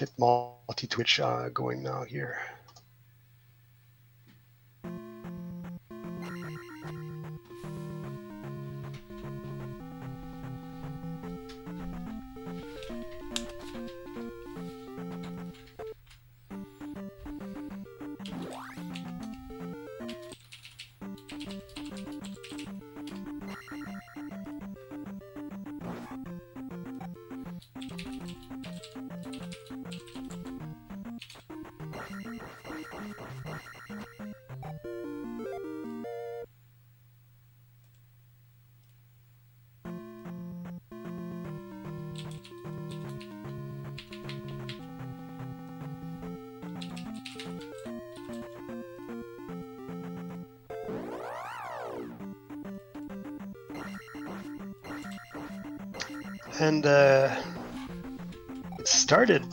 get multi-twitch going now here. And it started.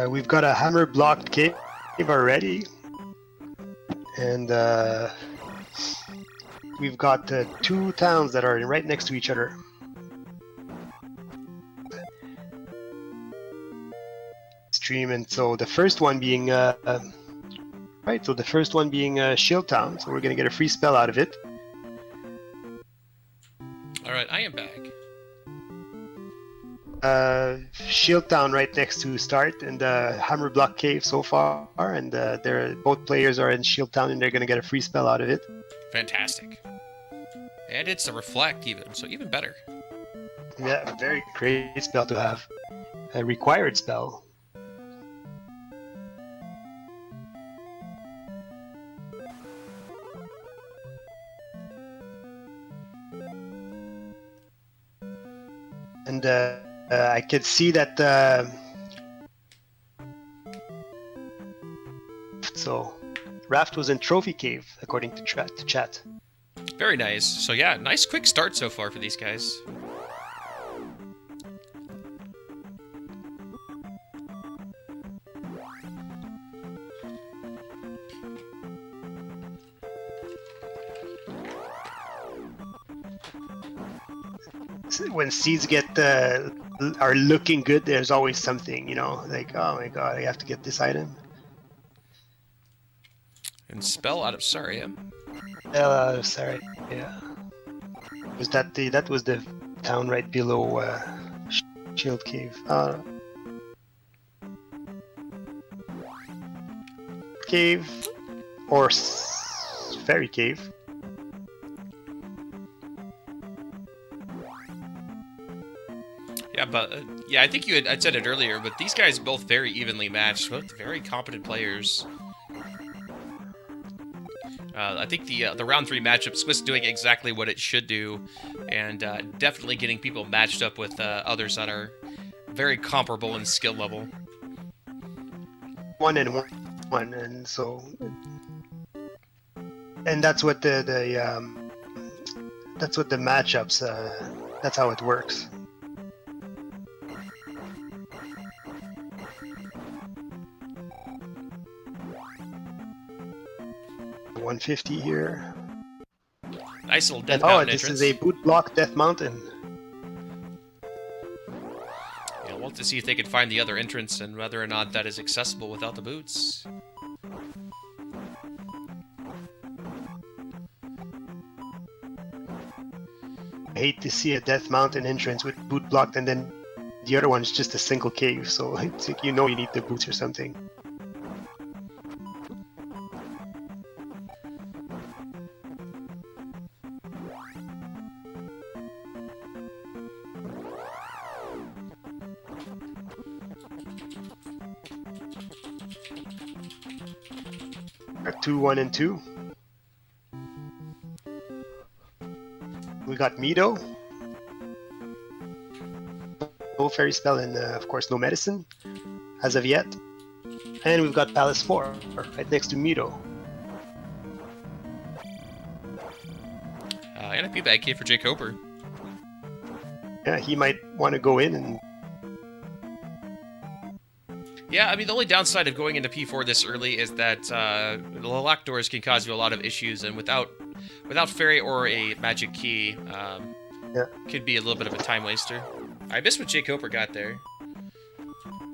We've got a hammer blocked cave already, and we've got 2 towns that are right next to each other. Stream, and so the first one being right. So the first one being Shield Town. So we're gonna get a free spell out of it. All right, I am back. Shield Town right next to start, and Hammer Block Cave so far, and both players are in Shield Town, and they're gonna get a free spell out of it. Fantastic. And it's a reflect even, so even better. Yeah, very great spell to have. A required spell. And I could see that. So, Raft was in Trophy Cave, according to chat. Very nice. So yeah, nice quick start so far for these guys. When seeds are looking good, there's always something, you know, like, oh my god, I have to get this item. And spell out of Saria. Sorry, yeah. Was that that was the town right below Shield Cave? Cave or Fairy Cave? Yeah, but yeah, I think I said it earlier, but these guys are both very evenly matched, both very competent players. I think the round 3 matchup, Swiss doing exactly what it should do, and definitely getting people matched up with others that are very comparable in skill level. 1 and 1, and so, and that's what the matchups. That's how it works. $150 here. Nice little Death Mountain this entrance. is a boot block Death Mountain. Yeah, we'll have to see if they can find the other entrance and whether or not that is accessible without the boots. I hate to see a Death Mountain entrance with boot blocked, and then the other one's just a single cave, so it's like, you know, you need the boots or something. Our 2, 1, and 2. We got Mido. No fairy spell, and of course no medicine as of yet. And we've got Palace 4 right next to Mido. And a P-Bag key for JKoper. Yeah, he might want to go in and. Yeah, I mean, the only downside of going into P4 this early is that the locked doors can cause you a lot of issues, and without fairy or a magic key, Yeah. could be a little bit of a time waster. I missed what JKoper got there.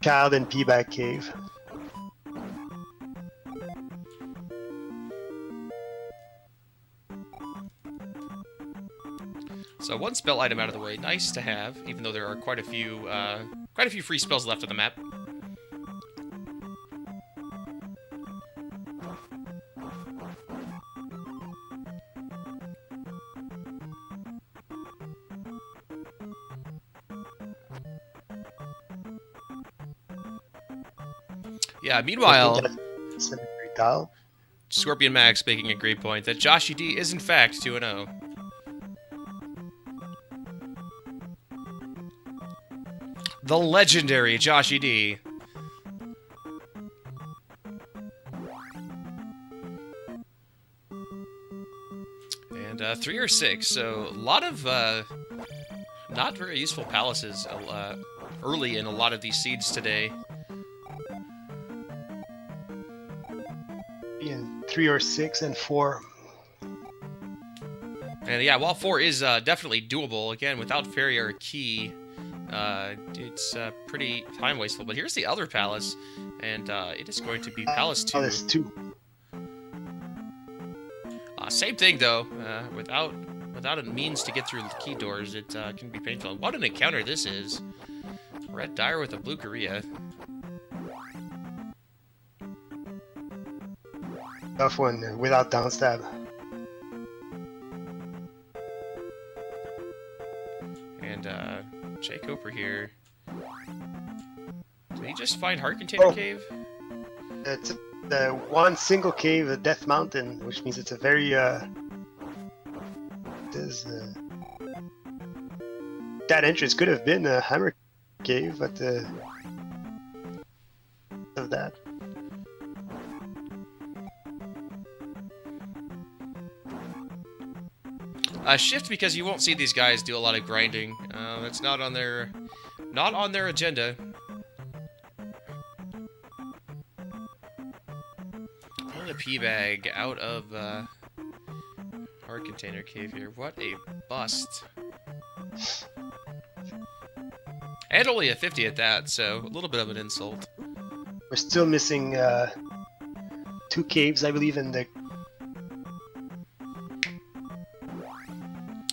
Child and P-Bag Cave. So one spell item out of the way, nice to have, even though there are quite a few free spells left on the map. Yeah, meanwhile, Scorpion Max making a great point that Joshy D is in fact 2-0. The legendary Joshy D. And 3 or 6, so a lot of not very useful palaces early in a lot of these seeds today. Yeah, 3 or 6 and 4. And yeah, while 4 is definitely doable, again, without fairy or key, it's pretty time wasteful. But here's the other palace, and it is going to be Palace 2. Palace 2. Same thing though. Without a means to get through the key doors, it can be painful. And what an encounter this is! Red Dire with a blue Korea. Tough one without downstab. And JKoper here. Did he just find Heart Container Cave? It's the one single cave, a Death Mountain, which means it's a very that entrance could have been a Hammer Cave, but of that. Shift, because you won't see these guys do a lot of grinding. That's not on their agenda. Pulling a P-Bag out of Heart Container Cave here. What a bust. And only a 50 at that, so a little bit of an insult. We're still missing 2 caves, I believe, in the...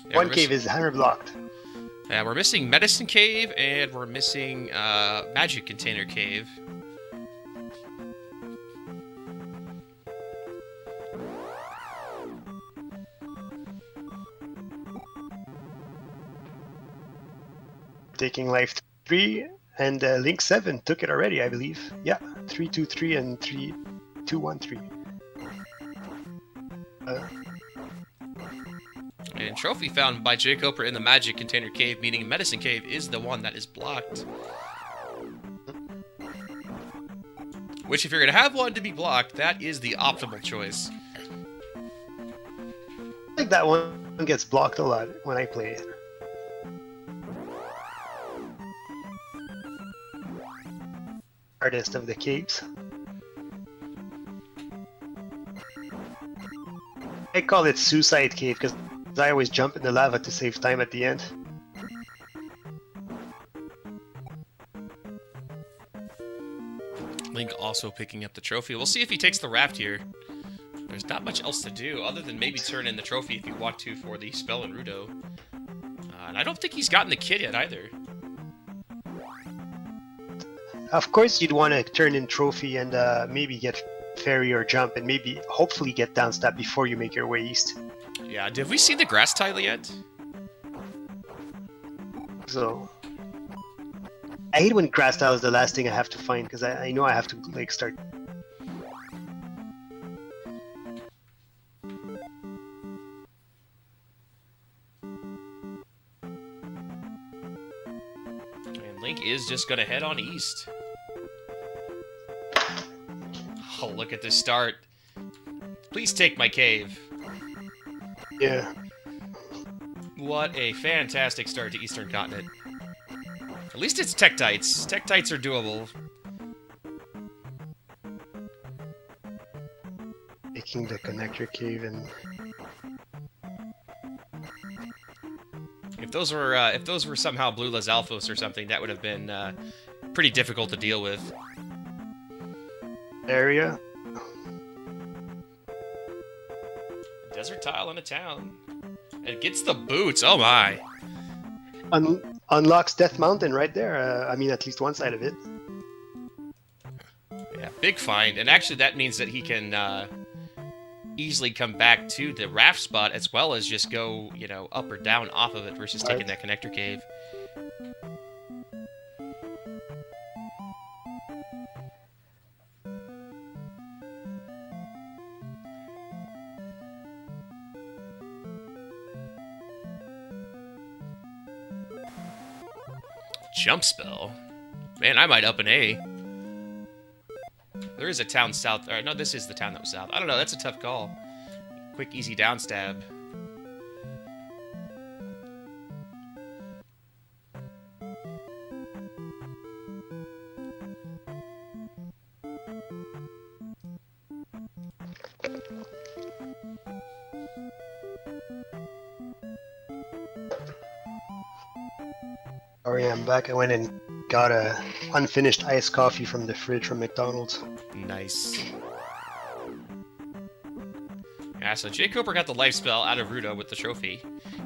Yeah, one cave is hammer blocked. Yeah, we're missing Medicine Cave, and we're missing Magic Container Cave. Taking life 3, and Link 7 took it already, I believe. Yeah, 3-2-3 and 3-2-1-3. And trophy found by JKoper in the Magic Container Cave, meaning Medicine Cave is the one that is blocked. Which, if you're going to have one to be blocked, that is the optimal choice. I think that one gets blocked a lot when I play it. Hardest of the caves. I call it Suicide Cave because I always jump in the lava to save time at the end. Link also picking up the trophy. We'll see if he takes the raft here. There's not much else to do other than maybe turn in the trophy if you want to for the spell and Rudo. And I don't think he's gotten the kid yet either. Of course you'd want to turn in trophy and maybe get fairy or jump and maybe hopefully get downstab before you make your way east. Yeah, did we see the grass tile yet? So I hate when grass tile is the last thing I have to find because I know I have to like start. And Link is just gonna head on east. Oh, look at this start. Please take my cave. Yeah. What a fantastic start to Eastern Continent. At least it's Tektites. Tektites are doable. Taking the connector cave and... if those were somehow Blue Las Alphos or something, that would have been pretty difficult to deal with. Area. Desert tile in a town. It gets the boots. Oh my! Unlocks Death Mountain right there. I mean, at least one side of it. Yeah, big find. And actually, that means that he can easily come back to the raft spot as well as just go, you know, up or down off of it versus taking that connector cave. Jump spell? Man, I might up an A. There is a town south. Or no, this is the town that was south. I don't know. That's a tough call. Quick, easy down stab. Sorry, I'm back. I went and got a unfinished iced coffee from the fridge from McDonald's. Nice. Yeah, so JKoper got the life spell out of Rudo with the trophy,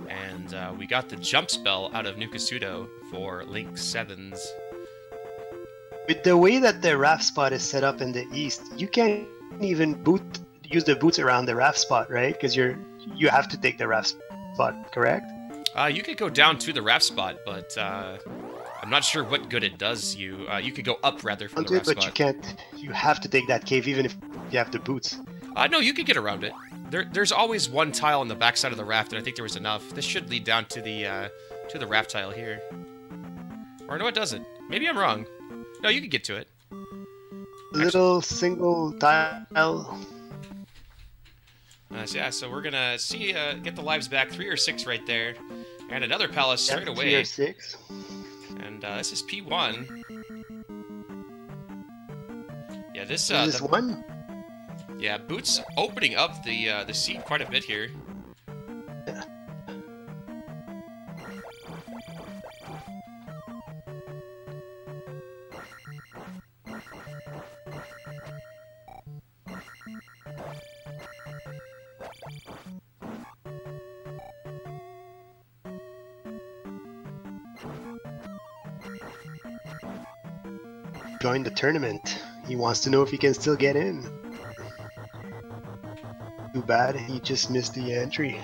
and we got the jump spell out of Nukasudo for Link 7s. With the way that the raft spot is set up in the east, you can't even use the boots around the raft spot, right? Because you have to take the raft spot, correct? You could go down to the raft spot, but I'm not sure what good it does you. You could go up, rather, from the raft spot. But you can't. You have to take that cave even if you have the boots. No, you could get around it. There's always one tile on the backside of the raft, and I think there was enough. This should lead down to the raft tile here. Or no, it doesn't. Maybe I'm wrong. No, you could get to it. Little single tile. Yeah, so we're gonna see get the lives back. 3 or 6 right there, and another palace straight away. 3 or 6. And this is P1. Yeah, this This one. Yeah, Boots opening up the seed quite a bit here. Yeah. Join the tournament. He wants to know if he can still get in. Too bad he just missed the entry.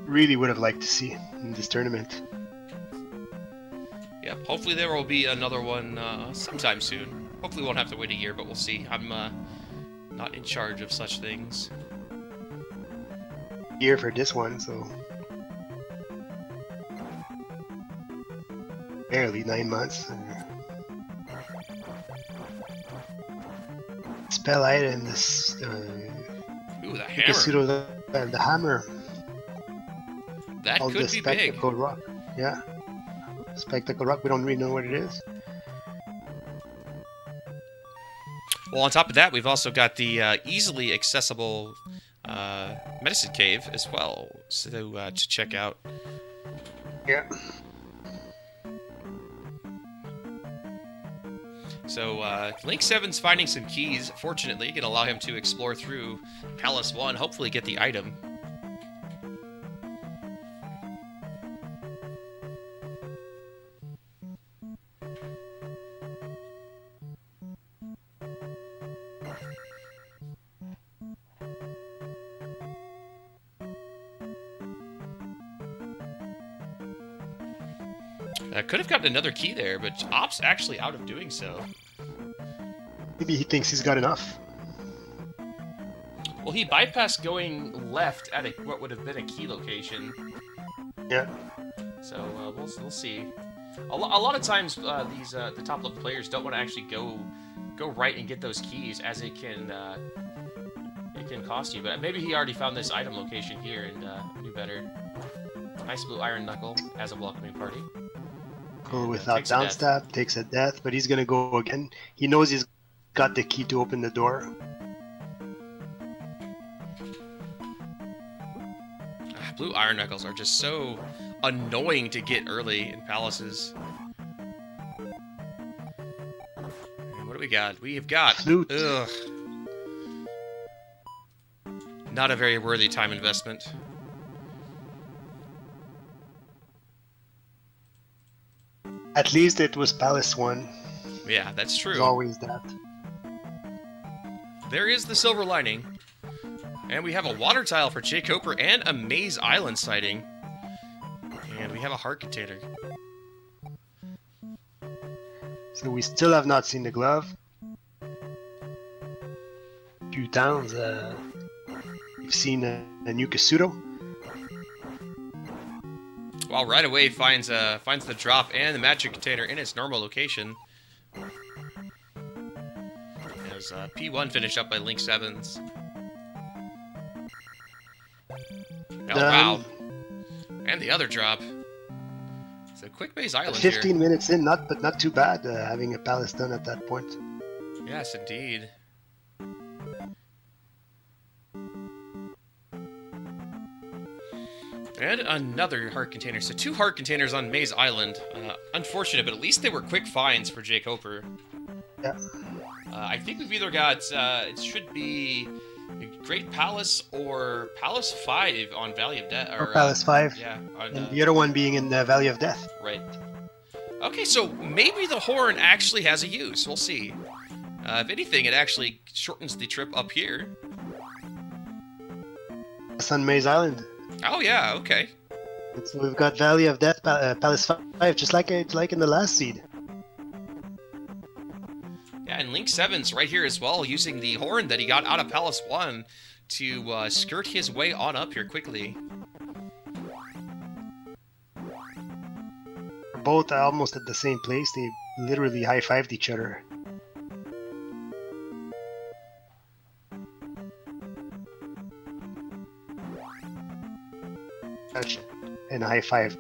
Really would have liked to see in this tournament. Yep, hopefully there will be another one sometime soon. Hopefully we won't have to wait a year, but we'll see. I'm not in charge of such things. Year for this one, so barely 9 months. Spell items. Ooh, the hammer. The hammer. That All could the be big. spectacle rock. Yeah. Spectacle rock, we don't really know what it is. Well, on top of that, we've also got the easily accessible medicine cave as well, so to check out. Yeah. So Link 7's finding some keys. Fortunately, can allow him to explore through Palace 1, hopefully get the item. Could have gotten another key there, but Op's actually out of doing so. Maybe he thinks he's got enough. Well, he bypassed going left at what would have been a key location. Yeah. So we'll see. A lot of times, these the top level players don't want to actually go right and get those keys, as it can cost you. But maybe he already found this item location here and knew better. Nice blue iron knuckle as a welcoming party. Go without down stab, takes a death, but he's gonna go again. He knows he's got the key to open the door. blue Iron Knuckles are just so annoying to get early in palaces. And what do we got? We have got... Flute. Ugh. Not a very worthy time investment. At least it was Palace 1. Yeah, that's true. There's always that. There is the silver lining. And we have a water tile for JKoper and a Maze Island sighting. And we have a heart container. So we still have not seen the glove. Few towns. We've seen a new Kasuto. Well, right away finds the drop and the magic container in its normal location. As P1 finished up by Link 7s. Oh wow! And the other drop. It's a quick Maze Island 15 here. minutes in, but not too bad having a palace done at that point. Yes, indeed. And another heart container. So 2 heart containers on Maze Island. Unfortunate, but at least they were quick finds for JKoper. Yeah. I think we've either got, it should be Great Palace or Palace 5 on Valley of Death. Or Palace 5. Yeah. And the other one being in the Valley of Death. Right. Okay, so maybe the horn actually has a use. We'll see. If anything, it actually shortens the trip up here. It's on Maze Island. Oh yeah, okay. So we've got Valley of Death, Palace 5, just like in the last seed. Yeah, and Link 7's right here as well, using the horn that he got out of Palace 1 to skirt his way on up here quickly. They're both almost at the same place. They literally high-fived each other. And a high five.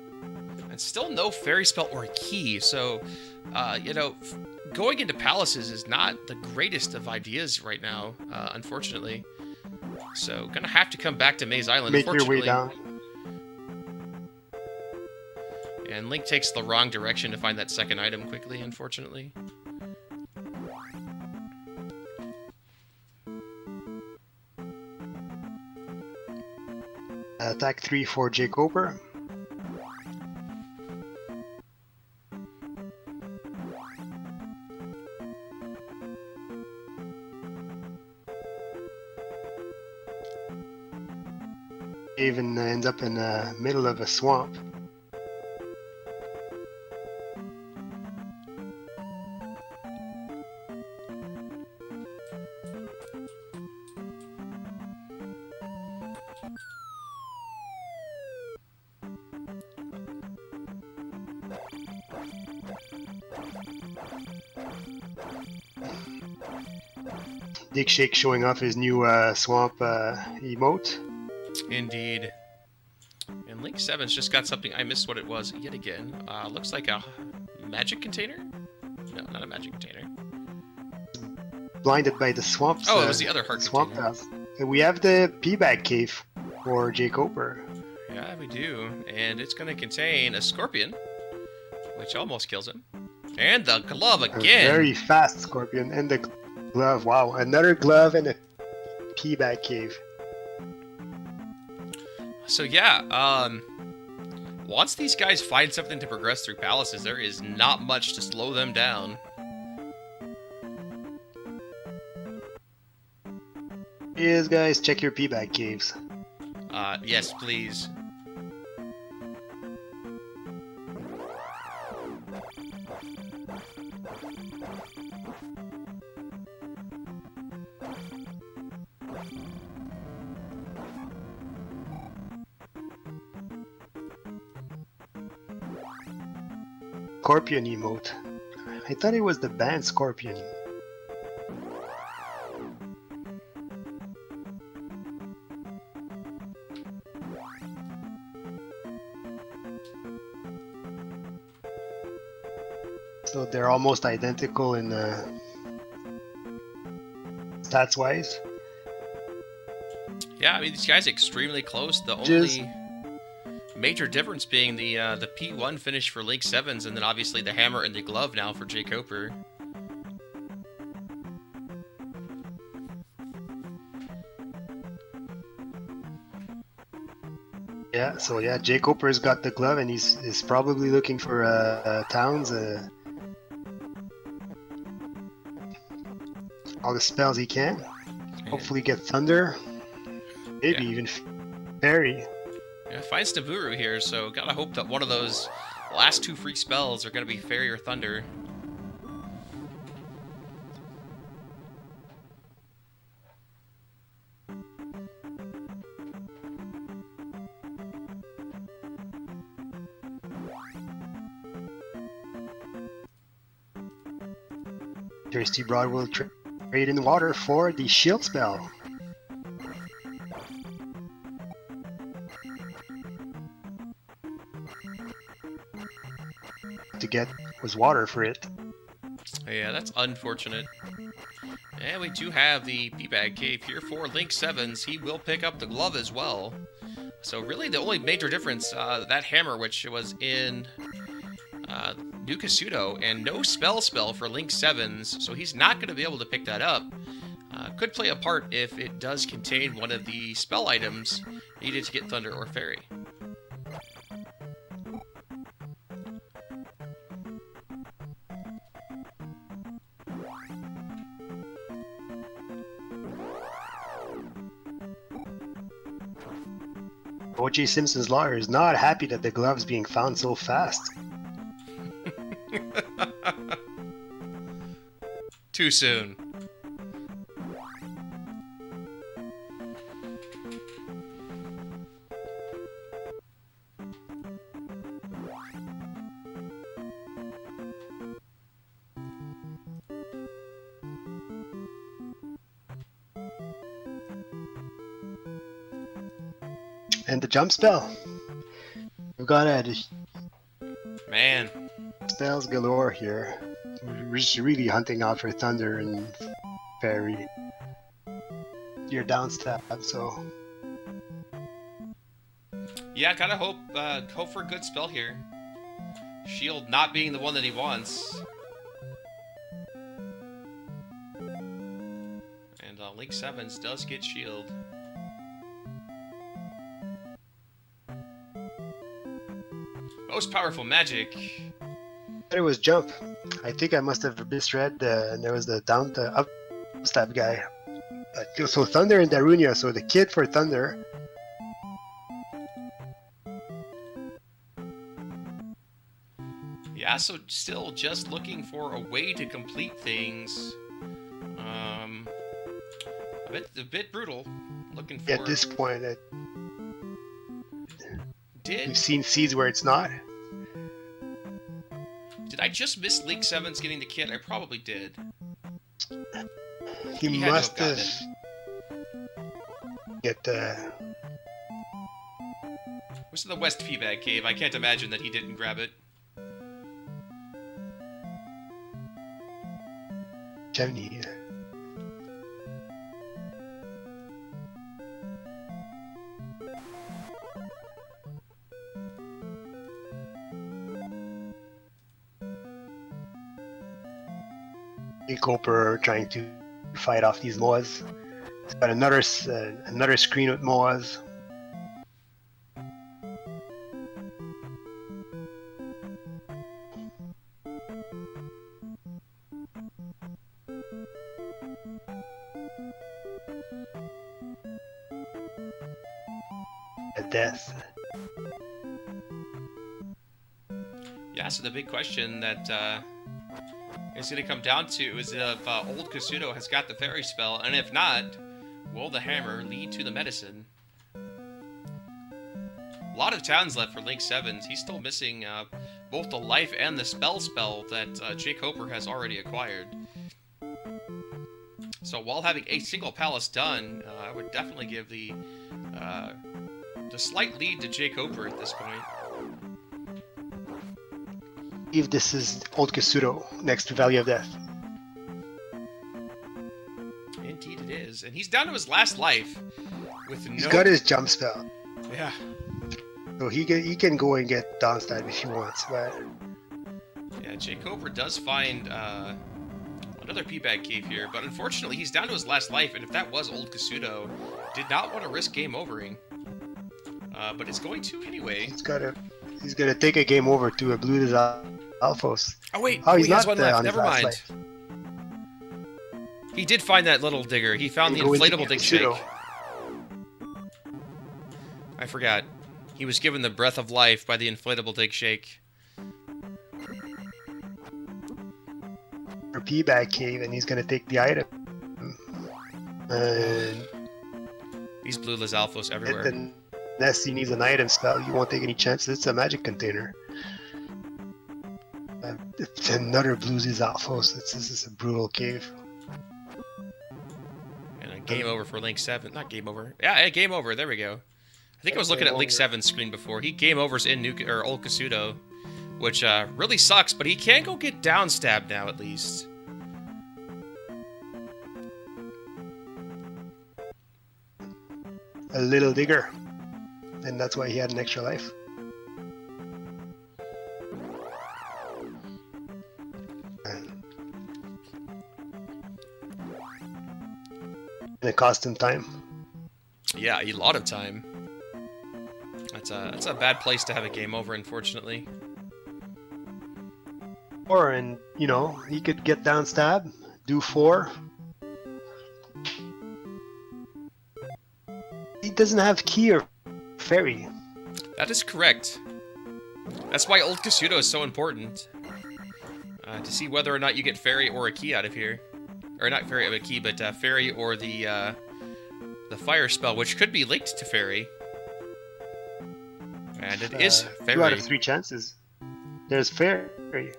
And still no fairy spell or key, so, you know, going into palaces is not the greatest of ideas right now, unfortunately. So, gonna have to come back to Maze Island, Make your way down. And Link takes the wrong direction to find that second item quickly, unfortunately. Attack 3 for JKoper. Even ends up in the middle of a swamp. Dick Shake showing off his new swamp emote. Indeed. And Link 7's just got something. I missed what it was yet again. Looks like a magic container? No, not a magic container. Blinded by the swamp. Oh, it was the other heart swamp container. house. And we have the P-Bag Cave for JKoper. Yeah, we do. And it's going to contain a scorpion, which almost kills him. And the glove again! A very fast scorpion. And the glove. Wow, another glove and a P-Bag Cave. So yeah, once these guys find something to progress through palaces, there is not much to slow them down. Yes, guys, check your P-Bag Caves. Yes, please. Scorpion emote. I thought it was the band Scorpion. So they're almost identical in stats wise. Yeah, I mean, these guys are extremely close. The Just- only... Major difference being the P1 finish for Link 7s, and then obviously the hammer and the glove now for JKoper. Yeah, so yeah, JKoper's got the glove, and is probably looking for towns, all the spells he can. Hopefully get Thunder, maybe even Fairy. Yeah, finds Naburu here, so gotta hope that one of those last two free spells are gonna be Fairy or Thunder. Thirsty Broad will trade in water for the shield spell. To get was water for it. Yeah, that's unfortunate. And we do have the P-Bag Cave here for Link 7s. He will pick up the glove as well. So really the only major difference, that hammer, which was in New Kasuto, and no spell for Link 7s, so he's not going to be able to pick that up. Could play a part if it does contain one of the spell items needed to get Thunder or Fairy. O.J. Simpson's lawyer is not happy that the glove's being found so fast. Too soon. And the jump spell. We've got Man. spells galore here. We're just really hunting out for Thunder and Fairy. You're down stab, so. Yeah, gotta hope for a good spell here. Shield not being the one that he wants. And Link 7s does get shield. Most powerful magic. It was jump. I think I must have misread, and there was the down to up stab guy. So Thunder and Darunia, so the kid for Thunder. Yeah, so still just looking for a way to complete things. A bit brutal. Looking for. At this point, We've seen seeds where it's not. Did I just miss Link 7's getting the kit? I probably did. He must have. What's in the West P-Bag Cave? I can't imagine that he didn't grab it. Chimney. JKoper trying to fight off these Moas. He's got another screen with Moas. A death. Yeah, so the big question that is going to come down to is if old Kasuto has got the fairy spell, and if not, will the hammer lead to the medicine? A lot of towns left for Link 7s. He's still missing both the life and the spell that JKoper has already acquired. So while having a single palace done, I would definitely give the slight lead to JKoper at this point. If this is old Kasuto next to Valley of Death. Indeed it is. And he's down to his last life with He's got his jump spell. Yeah. So he can go and get downstab if he wants, but Yeah, JKoper does find another P-Bag Cave here, but unfortunately he's down to his last life, and if that was old Kasuto, did not want to risk game overing. But it's going to anyway. he's gonna take a game over to a blue Alphos. Oh wait, Oh, he's he has not one left. on his Never last mind. life. He did find that little digger. He found the Go into inflatable dig shake. Kasuto. I forgot. He was given the breath of life by the inflatable dig shake. For P-Bag Cave, and he's gonna take the item. And These blue Lizalfos everywhere. unless he needs an item spell, you won't take any chances. It's a magic container. It's another blue Lizalfos. This is a brutal cave. And a game over for Link 7. Not game over. Yeah, game over. There we go. I think I was looking at Link 7's screen before. He game overs in Old Kasuto, which really sucks, but he can go get down stabbed now at least. A little digger. And that's why he had an extra life. And it cost him time. Yeah, a lot of time. That's a bad place to have a game over, unfortunately. Or, and you know, he could get down stab, do 4. He doesn't have key or fairy. That is correct. That's why Old Kasuto is so important. To see whether or not you get fairy or a key out of here. Or not fairy, a key, but fairy or the fire spell, which could be linked to fairy. And it is fairy. 2 out of 3 chances. There's fairy.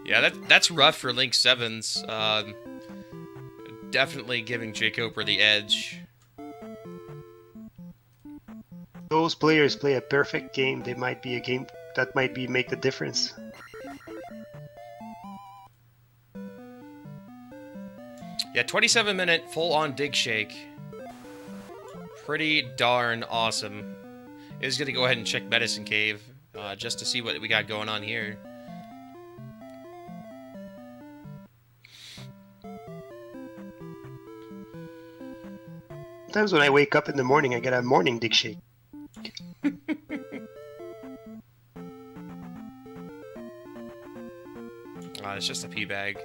Yeah, that's rough for Link 7's. Definitely giving JKoper the edge. Those players play a perfect game. They might be a game that might make the difference. Yeah, 27-minute full-on dig shake. Pretty darn awesome. Is gonna go ahead and check Medicine Cave just to see what we got going on here. Sometimes when I wake up in the morning, I get a morning dig shake. It's just a P-Bag.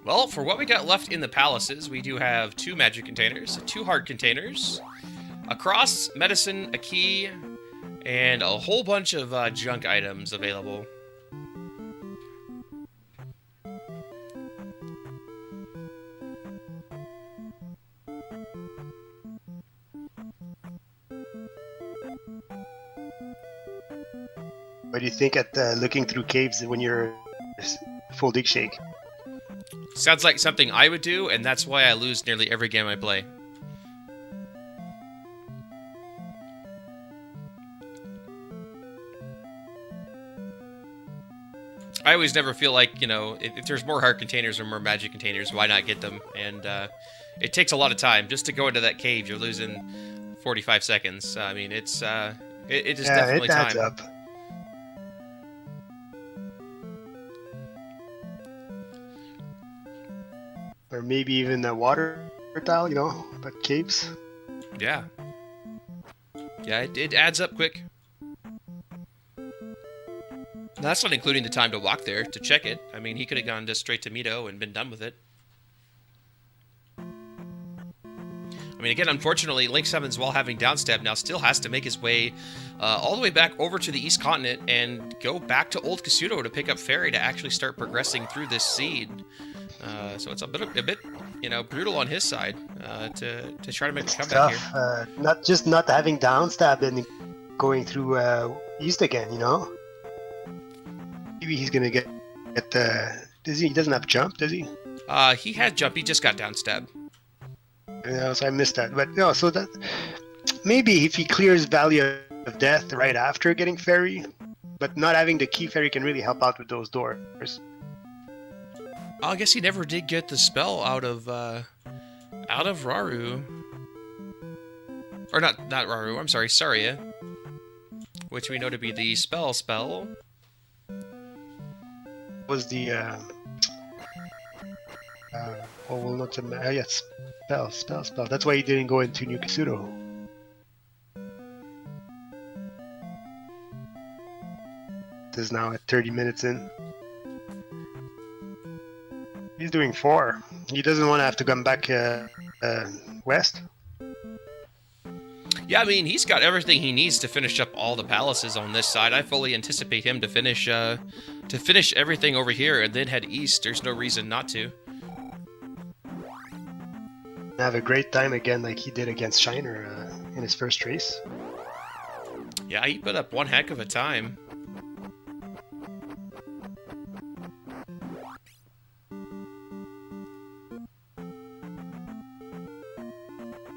Well, for what we got left in the palaces, we do have 2 magic containers, 2 hard containers, a cross, medicine, a key, and a whole bunch of junk items available. What do you think at looking through caves when you're full dig shake? Sounds like something I would do, and that's why I lose nearly every game I play. I always never feel like, you know, if there's more heart containers or more magic containers, why not get them? And it takes a lot of time. Just to go into that cave, you're losing 45 seconds. I mean, it is definitely it adds time. up. Or maybe even a water tile, you know, but caves. Yeah. Yeah, it adds up quick. That's not including the time to walk there to check it. I mean, he could have gone just straight to Mito and been done with it. I mean, again, unfortunately, Link 7's, while having downstab, now still has to make his way all the way back over to the East Continent and go back to Old Kasuto to pick up Fairy to actually start progressing through this seed. So it's a bit, you know, brutal on his side to try to make a comeback here. Not having downstab and going through East again, you know. Maybe he's gonna get he doesn't have jump, does he? He had jump. He just got downstab. Yeah, so I missed that. But no, so that maybe if he clears Valley of Death right after getting Fairy, but not having the key Fairy can really help out with those doors. I guess he never did get the spell out of Raru. Or not Raru, I'm sorry, Saria. Which we know to be the spell. Was the oh well, not yes, spell. That's why he didn't go into New Kasuro. It is now at 30 minutes in. He's doing 4. He doesn't want to have to come back west. Yeah, I mean, he's got everything he needs to finish up all the palaces on this side. I fully anticipate him to finish everything over here and then head east. There's no reason not to. Have a great time again like he did against Shiner in his first race. Yeah, he put up one heck of a time.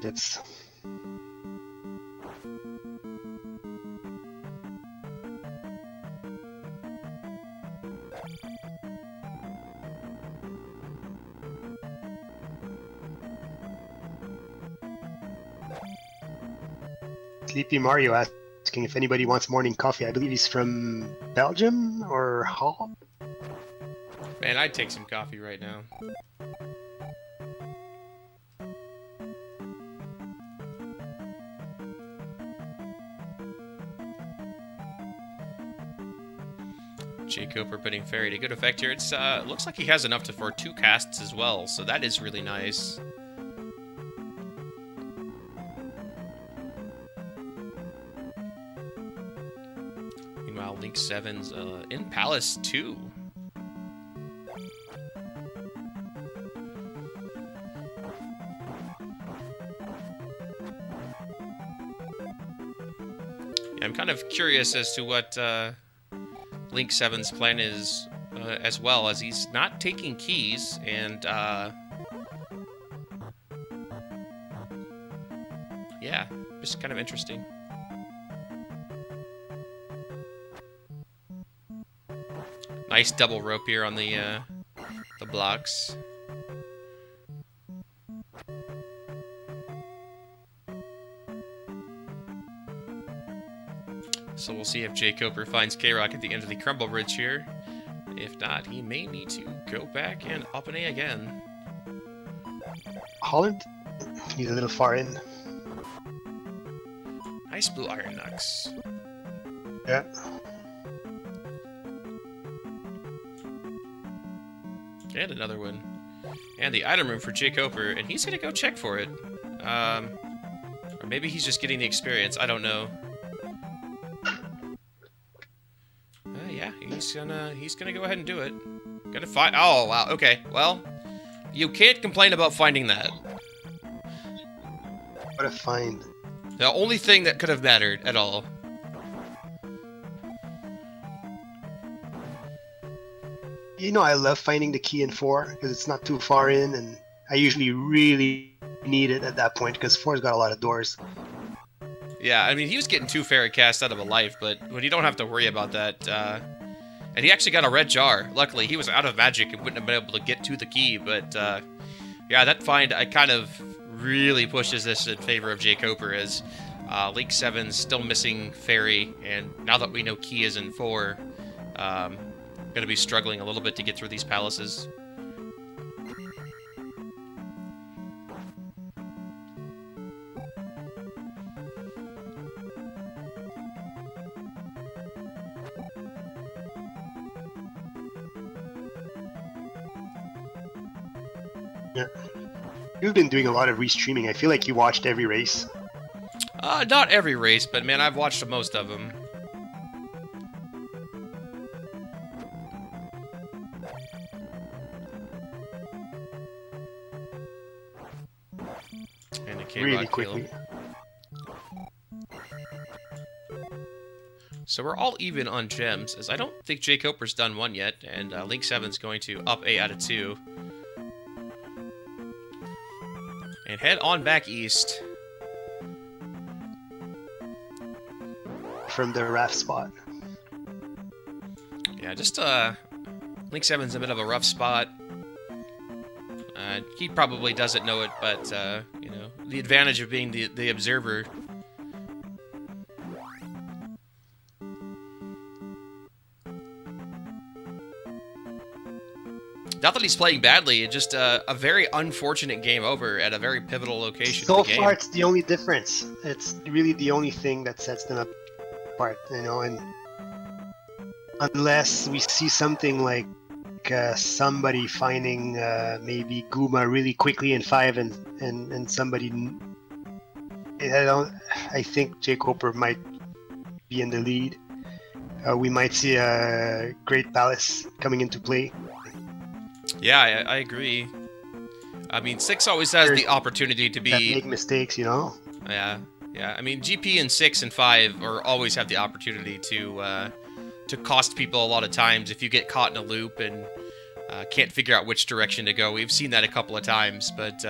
It's Sleepy Mario asking if anybody wants morning coffee. I believe he's from Belgium or Holland. Man, I'd take some coffee right now. JKoper putting Fairy to good effect here. It's looks like he has enough for 2 casts as well, so that is really nice. Meanwhile, Link 7's in Palace 2. Yeah, I'm kind of curious as to what Link 7's plan is as well, as he's not taking keys, and yeah, just kind of interesting. Nice double rope here on the blocks. So we'll see if JKoper finds K-Rock at the end of the Crumble Bridge here. If not, he may need to go back and up an A again. Holland? He's a little far in. Nice blue Iron Knucks. Yeah. And another one. And the item room for JKoper, and he's gonna go check for it. Or maybe he's just getting the experience, I don't know. Yeah, he's gonna go ahead and do it. Gonna find. Oh wow. Okay. Well, you can't complain about finding that. What a find! The only thing that could have mattered at all. You know, I love finding the key in 4 because it's not too far in, and I usually really need it at that point because 4's got a lot of doors. Yeah, I mean, he was getting 2 Fairy casts out of a life, but when you don't have to worry about that, and he actually got a red jar. Luckily, he was out of magic and wouldn't have been able to get to the key, but yeah, that find I kind of really pushes this in favor of JKoper, as Link 7's still missing Fairy, and now that we know key is in 4, going to be struggling a little bit to get through these palaces. Yeah. You've been doing a lot of restreaming. I feel like you watched every race. Not every race, but man, I've watched most of them. And a K-Rock Really quickly. So we're all even on gems, as I don't think JKoper's done one yet, and Link 7's going to up A out of 2. And head on back east. From the raft spot. Yeah, just Link 7's a bit of a rough spot. He probably doesn't know it, but you know, the advantage of being the observer Not that he's playing badly, it's just a very unfortunate game over at a very pivotal location So of the game. far, it's the only difference. It's really the only thing that sets them apart, you know. And unless we see something like somebody finding maybe Guma really quickly in 5 and somebody, I think JKoper might be in the lead. We might see a Great Palace coming into play. Yeah, I agree. I mean, 6 always has the opportunity to be... make mistakes, you know? Yeah. I mean, GP and 6 and 5 always have the opportunity to cost people a lot of times if you get caught in a loop and can't figure out which direction to go. We've seen that a couple of times, but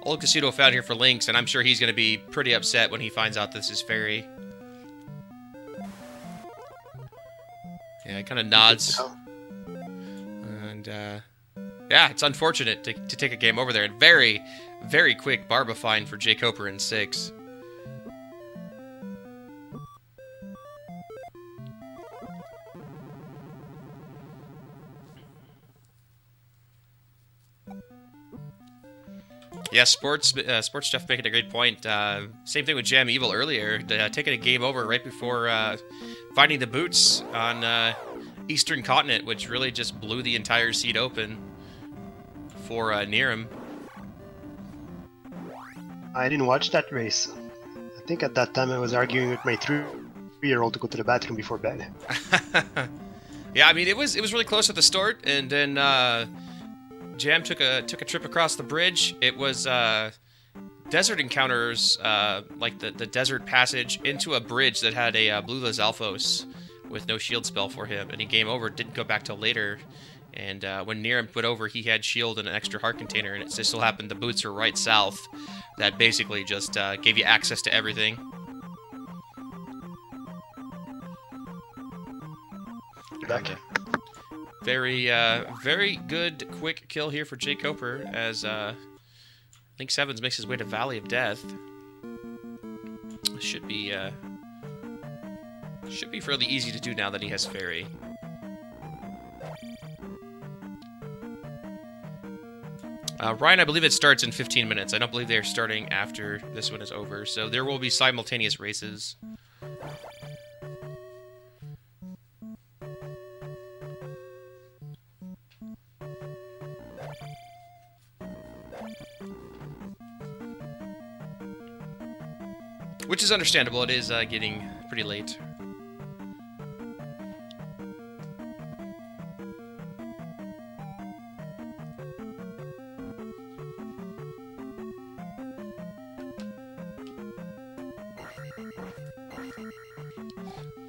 Old Casino found here for Lynx, and I'm sure he's going to be pretty upset when he finds out this is Fairy. Yeah, he kind of nods. And, yeah, it's unfortunate to take a game over there. And very, very quick Barba find for JKoper in 6. Yeah, Sports Jeff making a great point. Same thing with Jam Evil earlier, taking a game over right before finding the boots on Eastern Continent, which really just blew the entire seat open for Niram. I didn't watch that race. I think at that time I was arguing with my 3-year-old to go to the bathroom before bed. Yeah, I mean it was really close at the start, and then Jam took a trip across the bridge. It was desert encounters, like the desert passage into a bridge that had a Blue Lizalfos with no shield spell for him, and he game over. Didn't go back till later. And when Niram put over, he had shield and an extra heart container, and it just so happened the boots were right south. That basically just gave you access to everything. Back. Very, very good quick kill here for JKoper as Link Sevens makes his way to Valley of Death. Should be fairly easy to do now that he has Fairy. Ryan, I believe it starts in 15 minutes. I don't believe they're starting after this one is over, so there will be simultaneous races. Which is understandable. It is getting pretty late.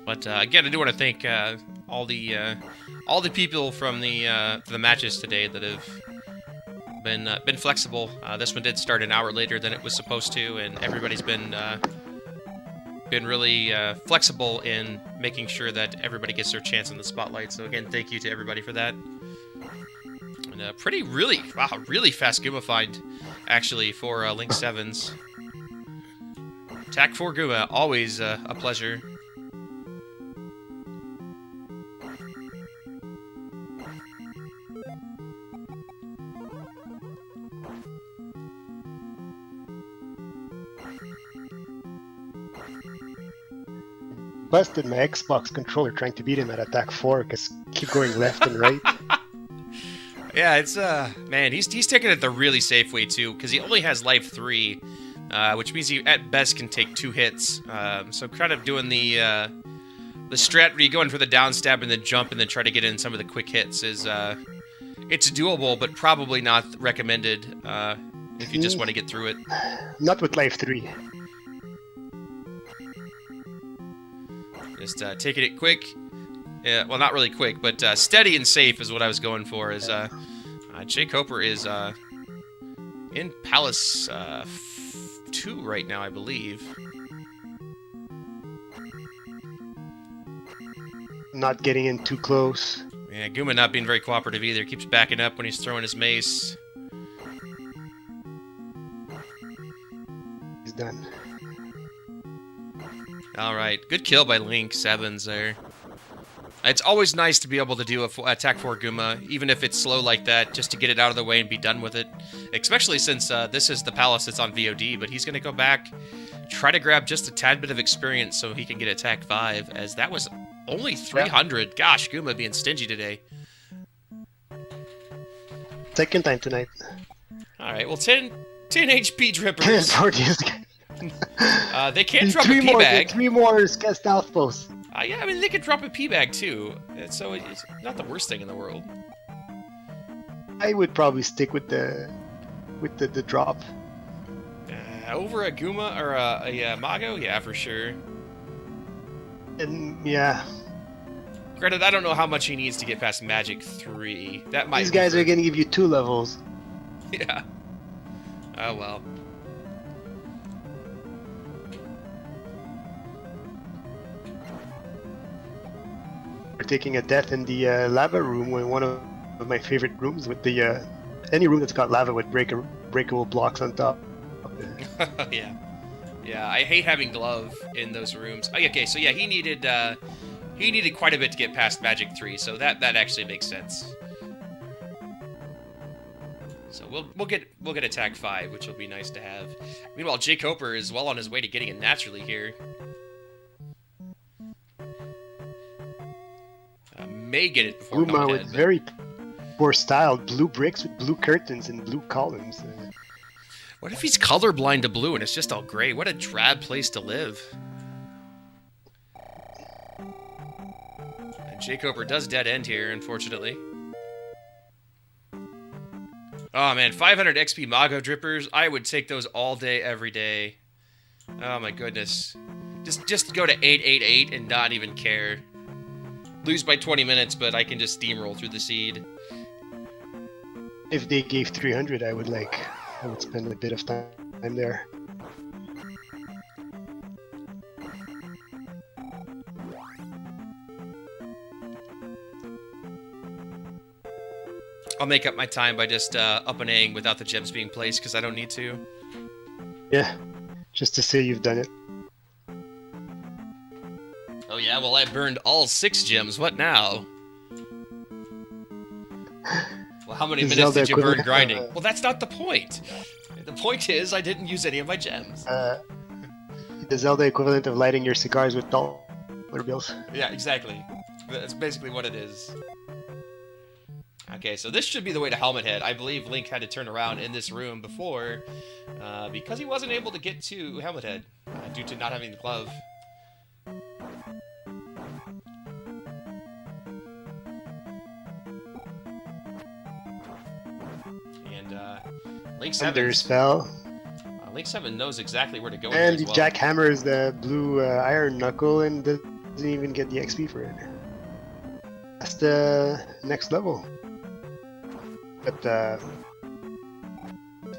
But again, I do want to thank all the people from the matches today that have been flexible. This one did start an hour later than it was supposed to, and everybody's been really flexible in making sure that everybody gets their chance in the spotlight. So again, thank you to everybody for that. And really fast Guma find, actually, for Link Sevens. Attack 4 Guma, always a pleasure. Busted my Xbox controller trying to beat him at attack 4 because keep going left and right. Yeah, it's man, he's taking it the really safe way too, because he only has life 3, which means he at best can take 2 hits. So kind of doing the strat where you go in for the down stab and then jump and then try to get in some of the quick hits is it's doable, but probably not recommended if you just want to get through it. Not with life 3. Just taking it quick. Yeah, well, not really quick, but steady and safe is what I was going for. Is JKoper is in Palace 2 right now, I believe. Not getting in too close. Yeah, Guma not being very cooperative either. Keeps backing up when he's throwing his mace. He's done. All right, good kill by Link Sevens there. It's always nice to be able to do a attack 4 Guma, even if it's slow like that, just to get it out of the way and be done with it. Especially since this is the palace that's on VOD, but he's going to go back, try to grab just a tad bit of experience so he can get attack 5, as that was only 300. Yeah. Gosh, Guma being stingy today. Second time tonight. Alright, well 10 HP drippers. They can't drop a P-bag. 3 more cast outposts. Yeah, I mean, they could drop a P-bag too, so it's not the worst thing in the world. I would probably stick with the drop. Over a Guma or a Mago? Yeah, for sure. And yeah. Granted, I don't know how much he needs to get past Magic 3. That might. These guys are going to give you 2 levels. Yeah. Oh well. We're taking a death in the lava room, one of my favorite rooms with the any room that's got lava with breakable blocks on top. Yeah. Yeah, I hate having glove in those rooms. Oh, okay, so yeah, he needed quite a bit to get past Magic 3, so that actually makes sense. So we'll get attack 5, which will be nice to have. Meanwhile, JKoper is well on his way to getting it naturally here. May get it before Guma with very poor style, blue bricks with blue curtains and blue columns. What if he's colorblind to blue and it's just all gray? What a drab place to live. And JKoper does dead end here, unfortunately. Oh man, 500 XP Mago drippers. I would take those all day, every day. Oh my goodness. Just go to 888 and not even care. Lose by 20 minutes, but I can just steamroll through the seed. If they gave 300, I would spend a bit of time there. I'll make up my time by just up and A-ing without the gems being placed, because I don't need to. Yeah, just to say you've done it. Oh yeah, well I burned all 6 gems, what now? Well, how many minutes did you burn grinding? Well, that's not the point. The point is I didn't use any of my gems. The Zelda equivalent of lighting your cigars with dollar bills. Yeah, exactly. That's basically what it is. Okay, so this should be the way to Helmet Head. I believe Link had to turn around in this room before because he wasn't able to get to Helmet Head due to not having the glove. Link 7 Link 7 knows exactly where to go. And he jackhammers the blue iron knuckle and doesn't even get the XP for it. That's the next level. But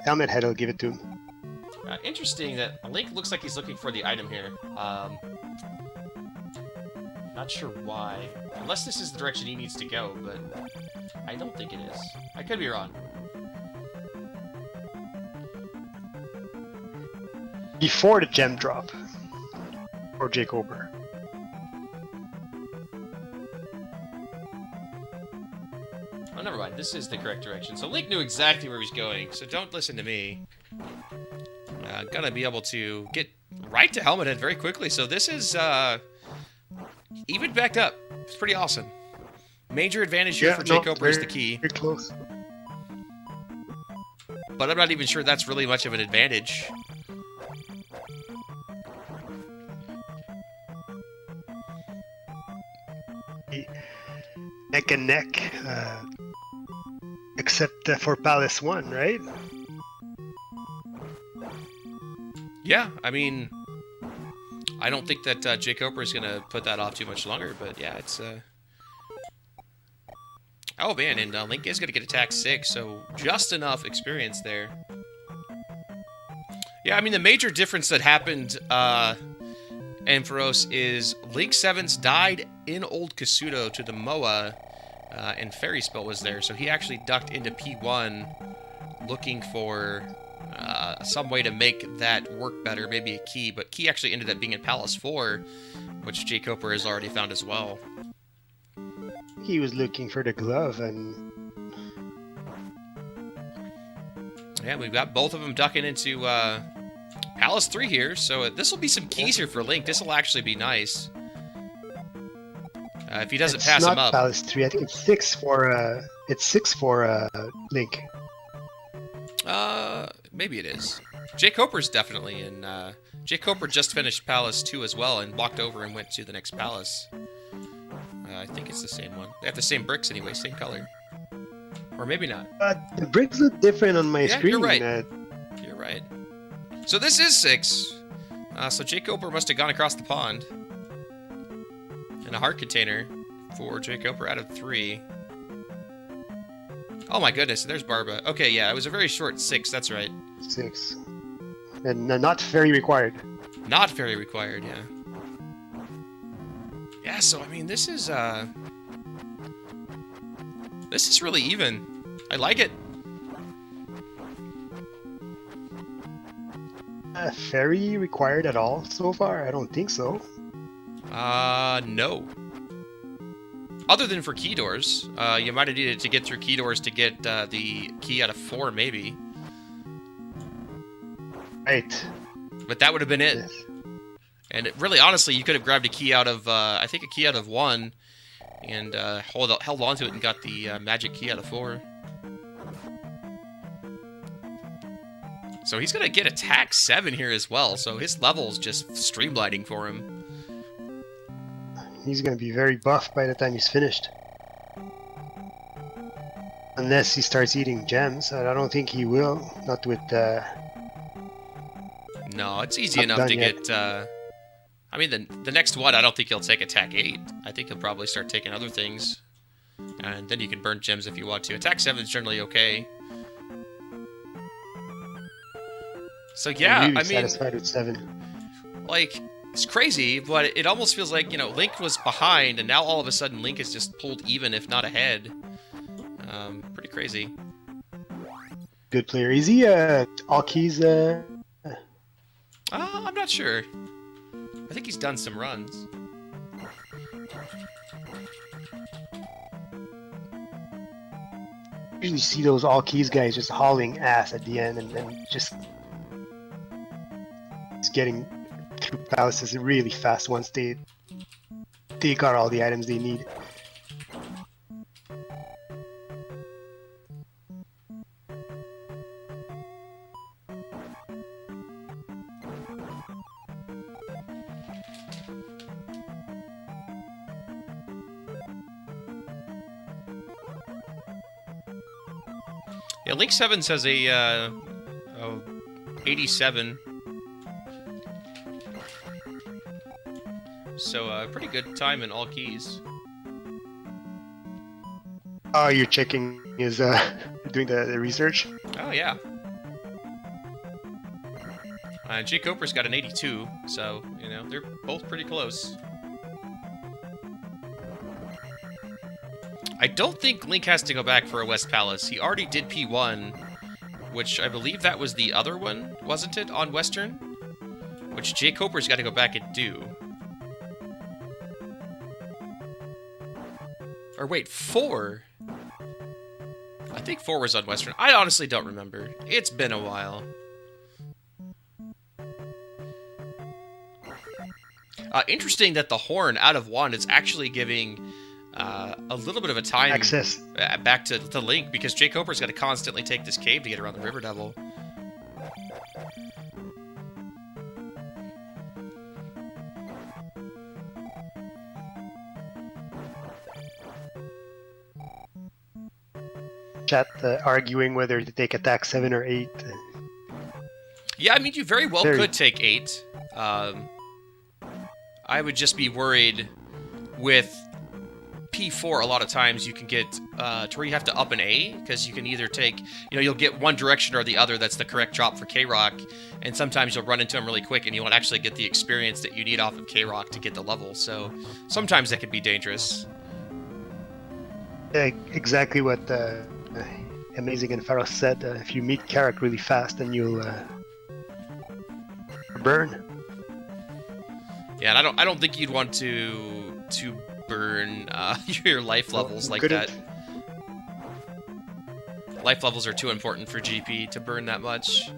Helmet Head will give it to him. Interesting that Link looks like he's looking for the item here. Not sure why. Unless this is the direction he needs to go, but I don't think it is. I could be wrong. Before the gem drop. Or JKoper. Oh, never mind. This is the correct direction. So Link knew exactly where he's going, so don't listen to me. Gonna be able to get right to Helmet Head very quickly, so this is even backed up. It's pretty awesome. Major advantage here for JKoper is the key. Very close. But I'm not even sure that's really much of an advantage. Neck and neck, except for Palace 1, right? Yeah, I mean, I don't think that JKoper is going to put that off too much longer, but yeah, it's... Oh man, and Link is going to get attack 6, so just enough experience there. Yeah, I mean, the major difference that happened, Ampharos, is Link 7's died in Old Kasuto to the Moa, and Fairy Spell was there, so he actually ducked into P1 looking for some way to make that work better, maybe a key, but key actually ended up being in Palace 4, which JKoper has already found as well. he was looking for the glove, and Yeah, we've got both of them ducking into Palace 3 here, so this will be some keys here for Link. This will actually be nice. If he doesn't it's pass not him up. Palace 3. I think it's 6 for Link. Maybe it is. JKoper's definitely in. JKoper just finished Palace 2 as well and walked over and went to the next palace. I think it's the same one. They have the same bricks anyway, same color. Or maybe not. The bricks look different on my screen. You're right. You're right. So this is 6. So JKoper must have gone across the pond. And a heart container for JKoper out of 3. Oh my goodness, there's Barba. Okay, yeah, it was a very short 6, that's right. 6. And not very required. Not very required, yeah. Yeah, so I mean, this is really even. I like it. Fairy required at all so far? I don't think so. No. Other than for key doors, you might have needed to get through key doors to get the key out of 4, maybe. Right. But that would have been it. Yes. And really, honestly, you could have grabbed a key out of, I think a key out of 1, and held on to it and got the magic key out of 4. So he's going to get attack 7 here as well, so his level's just streamlining for him. He's going to be very buff by the time he's finished. Unless he starts eating gems, and I don't think he will. Not with... No, it's easy enough to get... I mean, the next one, I don't think he'll take attack 8. I think he'll probably start taking other things. And then you can burn gems if you want to. Attack 7 is generally okay. So yeah, I'm really I mean... satisfied with 7. Like... It's crazy, but it almost feels like, you know, Link was behind, and now all of a sudden Link is just pulled even, if not ahead. Pretty crazy. Good player. Is he all keys? I'm not sure. I think he's done some runs. Usually see those all keys guys just hauling ass at the end, and then just getting through palaces really fast once they got all the items they need. Yeah, Link 7 says a 87. So, pretty good time in all keys. Oh, you're checking his, doing the research? Oh, yeah. JKoper's got an 82, so, you know, they're both pretty close. I don't think Link has to go back for a West Palace. He already did P1, which I believe that was the other one, wasn't it, on Western? Which JKoper's got to go back and do. Or wait, 4? I think 4 was on Western. I honestly don't remember. It's been a while. Interesting that the horn out of 1 is actually giving a little bit of a time access back to Link, because JKoper's got to constantly take this cave to get around the River Devil. Chat arguing whether to take attack 7 or 8. Yeah, I mean, you very well could take 8. I would just be worried with P4. A lot of times you can get to where you have to up an A, because you can either take, you know, you'll get one direction or the other that's the correct drop for K-Rock, and sometimes you'll run into them really quick and you won't actually get the experience that you need off of K-Rock to get the level, so sometimes that can be dangerous. Exactly what Amazing and Pharos said. If you meet Carrack really fast, then you'll burn. Yeah, and I don't think you'd want to burn your life levels like couldn't. that. Life levels are too important for GP to burn that much.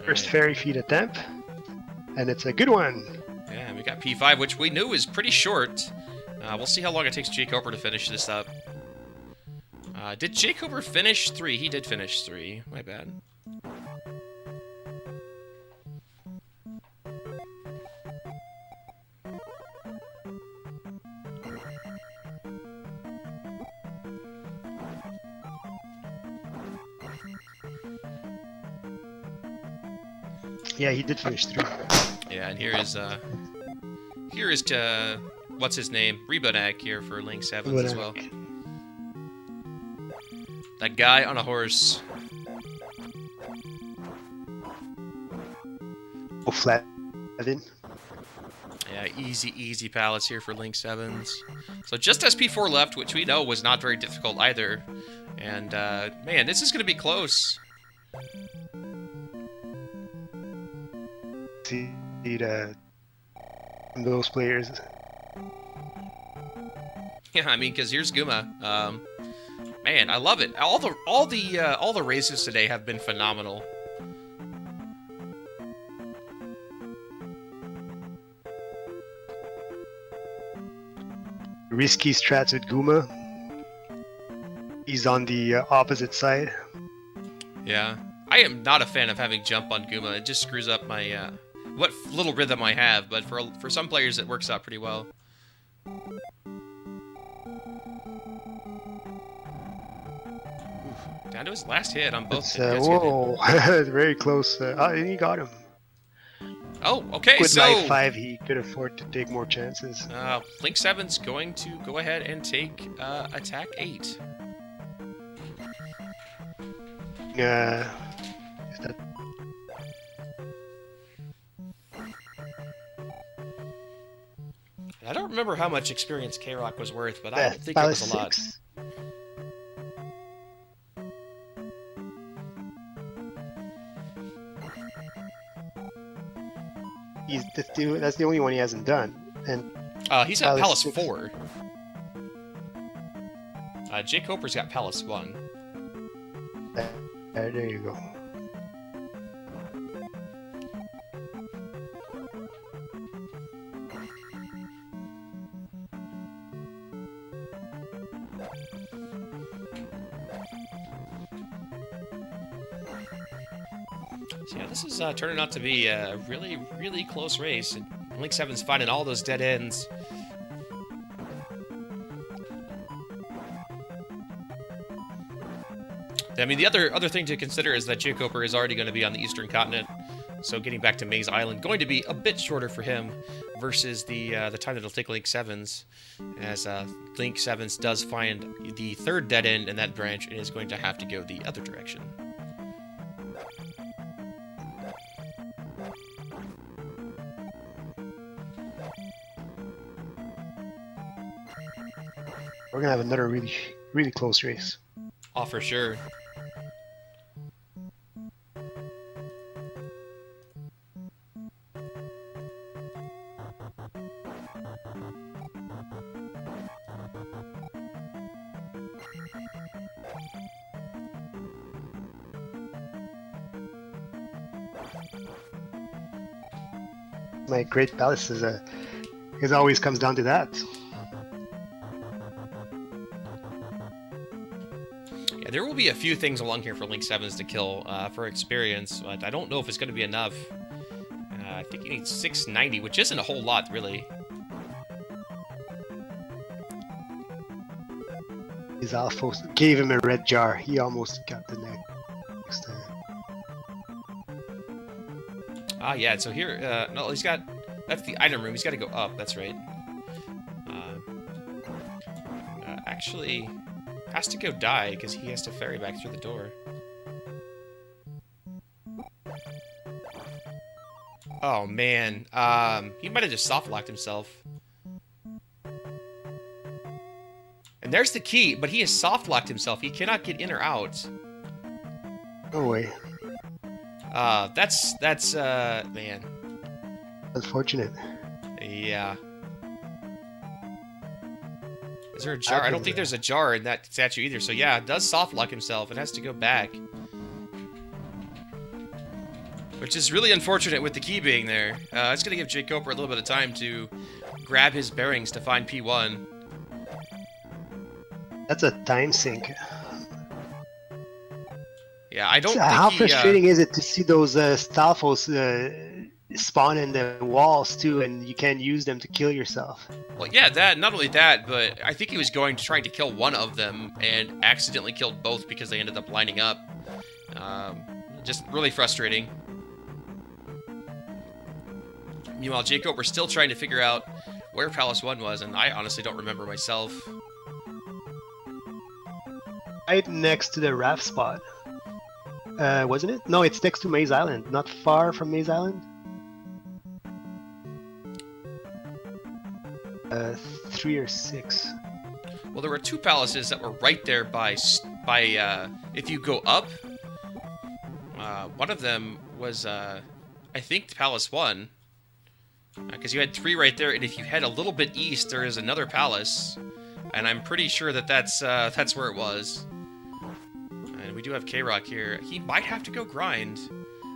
First fairy feed attempt, and it's a good one. Yeah, we got P5, which we knew is pretty short. We'll see how long it takes JKoper to finish this up. Did JKoper finish 3? He did finish 3. My bad. Yeah, he did finish 3. Yeah, and here is what's his name? Rebonak here for Link 7s as well. That guy on a horse. Oh, flat. Evan. Yeah, easy pallets here for Link 7s. So just SP4 left, which we know was not very difficult either. And, man, this is going to be close. See those players. Yeah, I mean, because here's Guma. Man, I love it. All the races today have been phenomenal. Risky strats with Guma. He's on the opposite side. Yeah, I am not a fan of having jump on Guma. It just screws up my what little rhythm I have. But for some players, it works out pretty well. Down to his last hit on both. Whoa, very close. And he got him. Oh, okay. With so Knife 5, he could afford to take more chances. Link 7's going to go ahead and take attack 8. Is that... I don't remember how much experience K-Rock was worth, but I don't think it was a lot. That's the only one he hasn't done. And he's got Palace 4. JKoper's got Palace 1. There you go. So yeah, this is turning out to be a really, really close race. And Link 7's finding all those dead ends. I mean, the other thing to consider is that JKoper is already going to be on the Eastern Continent, so getting back to Maze Island going to be a bit shorter for him versus the time that it'll take Link 7's, as Link 7's does find the third dead end in that branch and is going to have to go the other direction. We're gonna have another really, really close race. Oh, for sure. My Great Palace is always comes down to that. Yeah, there will be a few things along here for Link 7's to kill for experience, but I don't know if it's going to be enough. I think he needs 690, which isn't a whole lot, really. His almost gave him a red jar. He almost got the next time. Ah, yeah, so here, no, he's got, that's the item room, he's got to go up, that's right. Actually, has to go die, because he has to ferry back through the door. Oh, man, he might have just soft-locked himself. And there's the key, but he has soft-locked himself, he cannot get in or out. No way. That's man. Unfortunate. Yeah. Is there a jar? I don't think there's a jar in that statue either. So yeah, it does soft lock himself. It has to go back. Which is really unfortunate with the key being there. It's going to give JKoper a little bit of time to grab his bearings to find P1. That's a time sink. Yeah, I don't So think how frustrating is it to see those Stalfos spawn in the walls too, and you can't use them to kill yourself? Well, yeah, that, not only that, but I think he was going to try to kill one of them and accidentally killed both because they ended up lining up. Just really frustrating. Meanwhile, JKoper's still trying to figure out where Palace 1 was, and I honestly don't remember myself. Right next to the raft spot. Wasn't it? No, it's next to Maze Island. Not far from Maze Island. 3 or 6. Well, there were 2 palaces that were right there by if you go up, one of them was, I think, Palace 1. Because you had 3 right there, and if you head a little bit east, there is another palace. And I'm pretty sure that that's where it was. And we do have K-Rock here. He might have to go grind.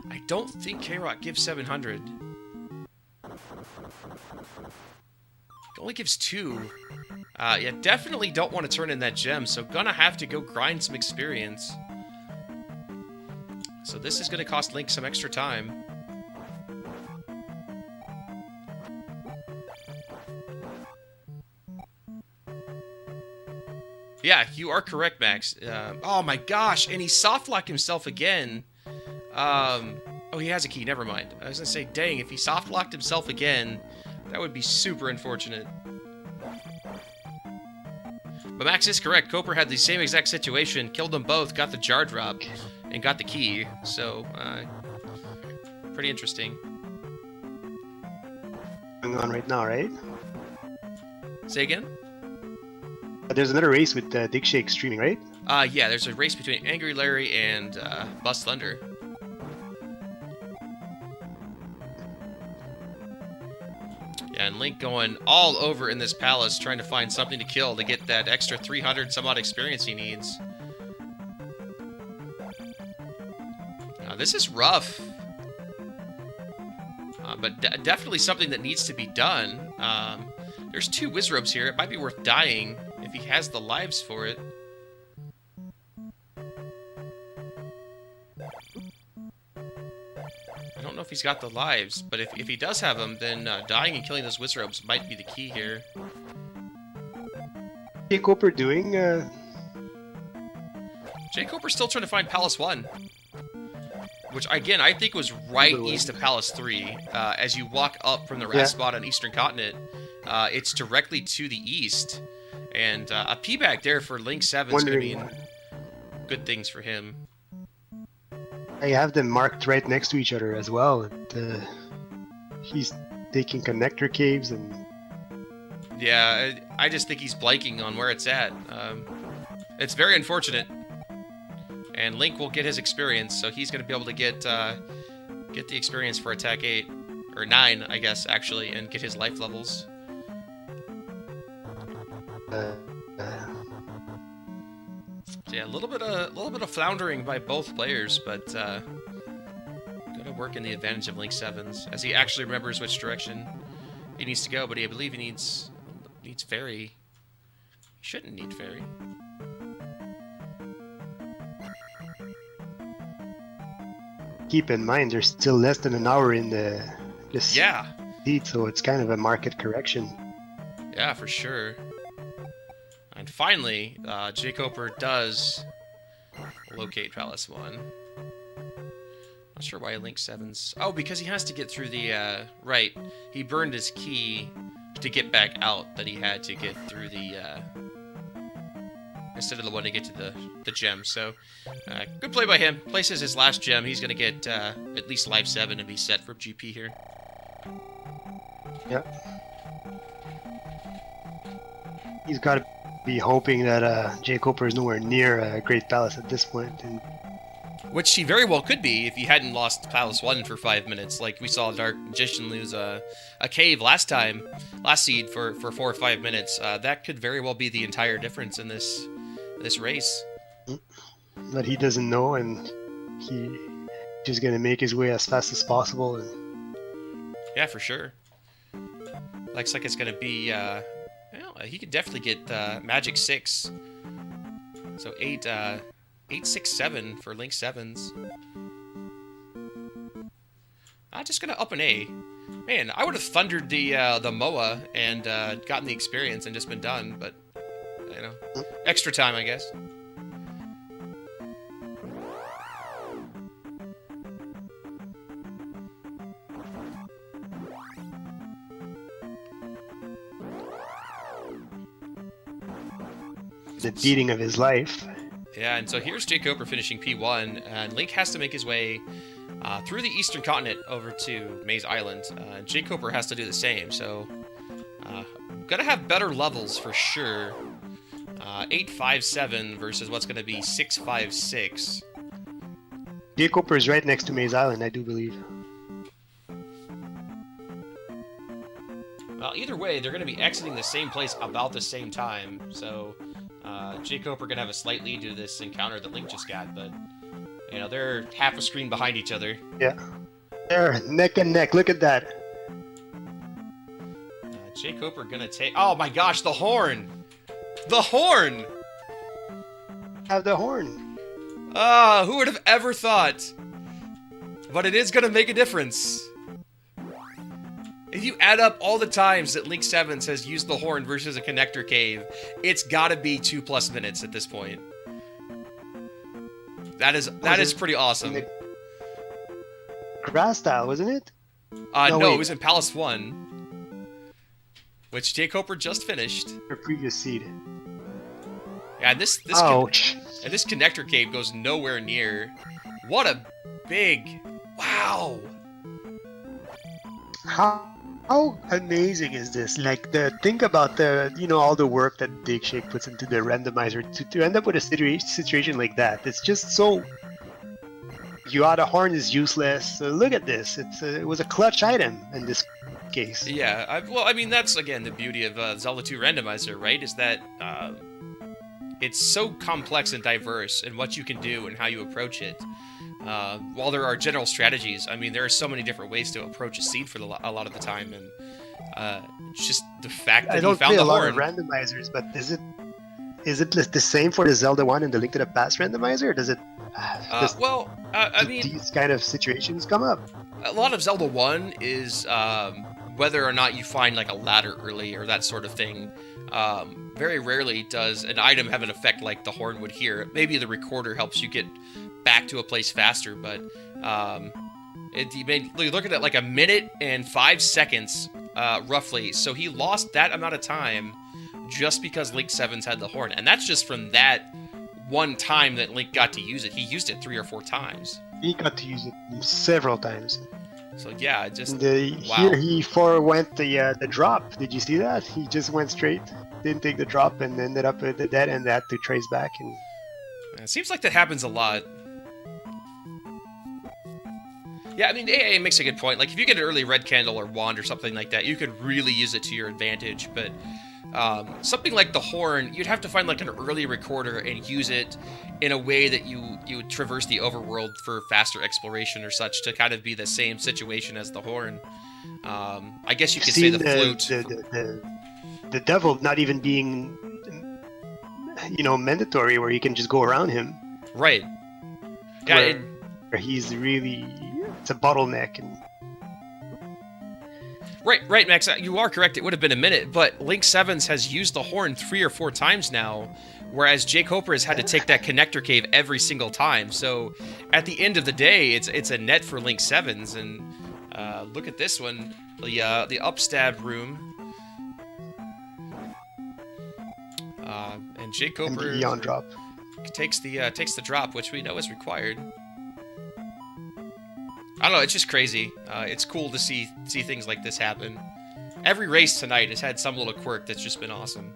I don't think K-Rock gives 700. It only gives 2. Yeah, definitely don't want to turn in that gem, so gonna have to go grind some experience. So this is gonna cost Link some extra time. Yeah, you are correct, Max. Oh my gosh, and he soft-locked himself again. Oh, he has a key, never mind. I was gonna say, dang, if he soft-locked himself again, that would be super unfortunate. But Max is correct, Koper had the same exact situation, killed them both, got the jar drop, and got the key, so, pretty interesting. Going on right now, right? Say again? There's another race with Dick Shake streaming, right? Yeah, there's a race between Angry Larry and Bust Thunder. Yeah, and Link going all over in this palace trying to find something to kill to get that extra 300 some odd experience he needs. This is rough. But definitely something that needs to be done. There's 2 Wizrobes here. It might be worth dying if he has the lives for it. I don't know if he's got the lives, but if he does have them, then dying and killing those Wizrobes might be the key here. JKoper doing? JKoper's still trying to find Palace 1. Which, again, I think was right east of Palace 3. As you walk up from the raft spot on Eastern Continent, it's directly to the east. And a P-back there for Link 7 is going to mean good things for him. I have them marked right next to each other as well. And, he's taking connector caves and... Yeah, I just think he's blanking on where it's at. It's very unfortunate. And Link will get his experience, so he's going to be able to get the experience for Attack 8. Or 9, I guess, actually, and get his life levels. Yeah, a little bit of floundering by both players, but gonna work in the advantage of Link 7's as he actually remembers which direction he needs to go. But I believe he needs fairy. He shouldn't need fairy. Keep in mind, there's still less than an hour in the seat, so it's kind of a market correction. Yeah, for sure. And finally, JKoper does locate Palace 1. Not sure why Link 7's... Oh, because he has to get through the... Right. He burned his key to get back out that he had to get through the... Instead of the one to get to the gem. So, good play by him. Places his last gem. He's going to get at least life 7 and be set for GP here. Yep. He's got to be hoping that JKoper is nowhere near Great Palace at this point. And Which he very well could be if he hadn't lost Palace 1 for 5 minutes, like we saw Dark Magician lose a cave last seed for 4 or 5 minutes. That could very well be the entire difference in this race. But he doesn't know, and he just gonna make his way as fast as possible. And... Yeah, for sure. Looks like it's gonna be. He could definitely get Magic 6. So 867 for Link 7s. I'm just gonna up an A. Man, I would have thundered the MOA and gotten the experience and just been done, but you know, extra time, I guess. The beating of his life. Yeah, and so here's JKoper finishing P1, and Link has to make his way through the Eastern Continent over to Maze Island. JKoper has to do the same, so gotta have better levels for sure. 857 versus what's gonna be 656. JKoper is right next to Maze Island, I do believe. Well, either way, they're gonna be exiting the same place about the same time, so JKoper gonna have a slight lead to this encounter that Link just got, but you know, they're half a screen behind each other. Yeah. They're neck and neck, look at that. JKoper gonna take... Oh my gosh, the horn! The horn! Have the horn. Who would have ever thought? But it is gonna make a difference. If you add up all the times that Link 7s has used the horn versus a connector cave, it's gotta be 2+ minutes at this point. That is pretty awesome. Grass style, wasn't it? No, it was in Palace 1, which JKoper just finished. Her previous seed. Yeah, and this Ouch. And this connector cave goes nowhere near. What a big... Wow! How amazing is this? Like, think about all the work that Big Shake puts into the randomizer to end up with a situation like that. It's just so... You out of horn is useless. Look at this. It was a clutch item in this case. Yeah, I mean, that's, again, the beauty of Zelda 2 Randomizer, right? Is that it's so complex and diverse in what you can do and how you approach it. While there are general strategies, I mean, there are so many different ways to approach a seed for a lot of the time, and just the fact that he found the horn. I don't play a lot of randomizers, but is it the same for the Zelda 1 and the Link to the Past randomizer? Or does it? I mean, these kind of situations come up. A lot of Zelda 1 is whether or not you find like a ladder early or that sort of thing. Very rarely does an item have an effect like the horn would here. Maybe the recorder helps you get back to a place faster, but you look at it like 1 minute and 5 seconds roughly, so he lost that amount of time just because Link 7's had the horn, and that's just from that one time that Link got to use it. He used it 3 or 4 times. He got to use it several times. So yeah, just wow. Here he forewent the drop. Did you see that? He just went straight, didn't take the drop, and ended up at the dead end. Had to trace back. And it seems like that happens a lot. Yeah, I mean, AA makes a good point. Like, if you get an early red candle or wand or something like that, you could really use it to your advantage. But something like the horn, you'd have to find like an early recorder and use it in a way that you would traverse the overworld for faster exploration or such to kind of be the same situation as the horn. I guess you could say the flute. The devil not even being, mandatory, where you can just go around him. Right. Yeah. Where he's really... It's a bottleneck. And... Right, Max. You are correct. It would have been 1 minute, but Link 7's has used the horn 3 or 4 times now, whereas JKoper has had to take that connector cave every single time. So at the end of the day, it's a net for Link 7's. And look at this one, the upstab room, and JKoper and the Eon drop takes the drop, which we know is required. I don't know, it's just crazy. It's cool to see things like this happen. Every race tonight has had some little quirk that's just been awesome.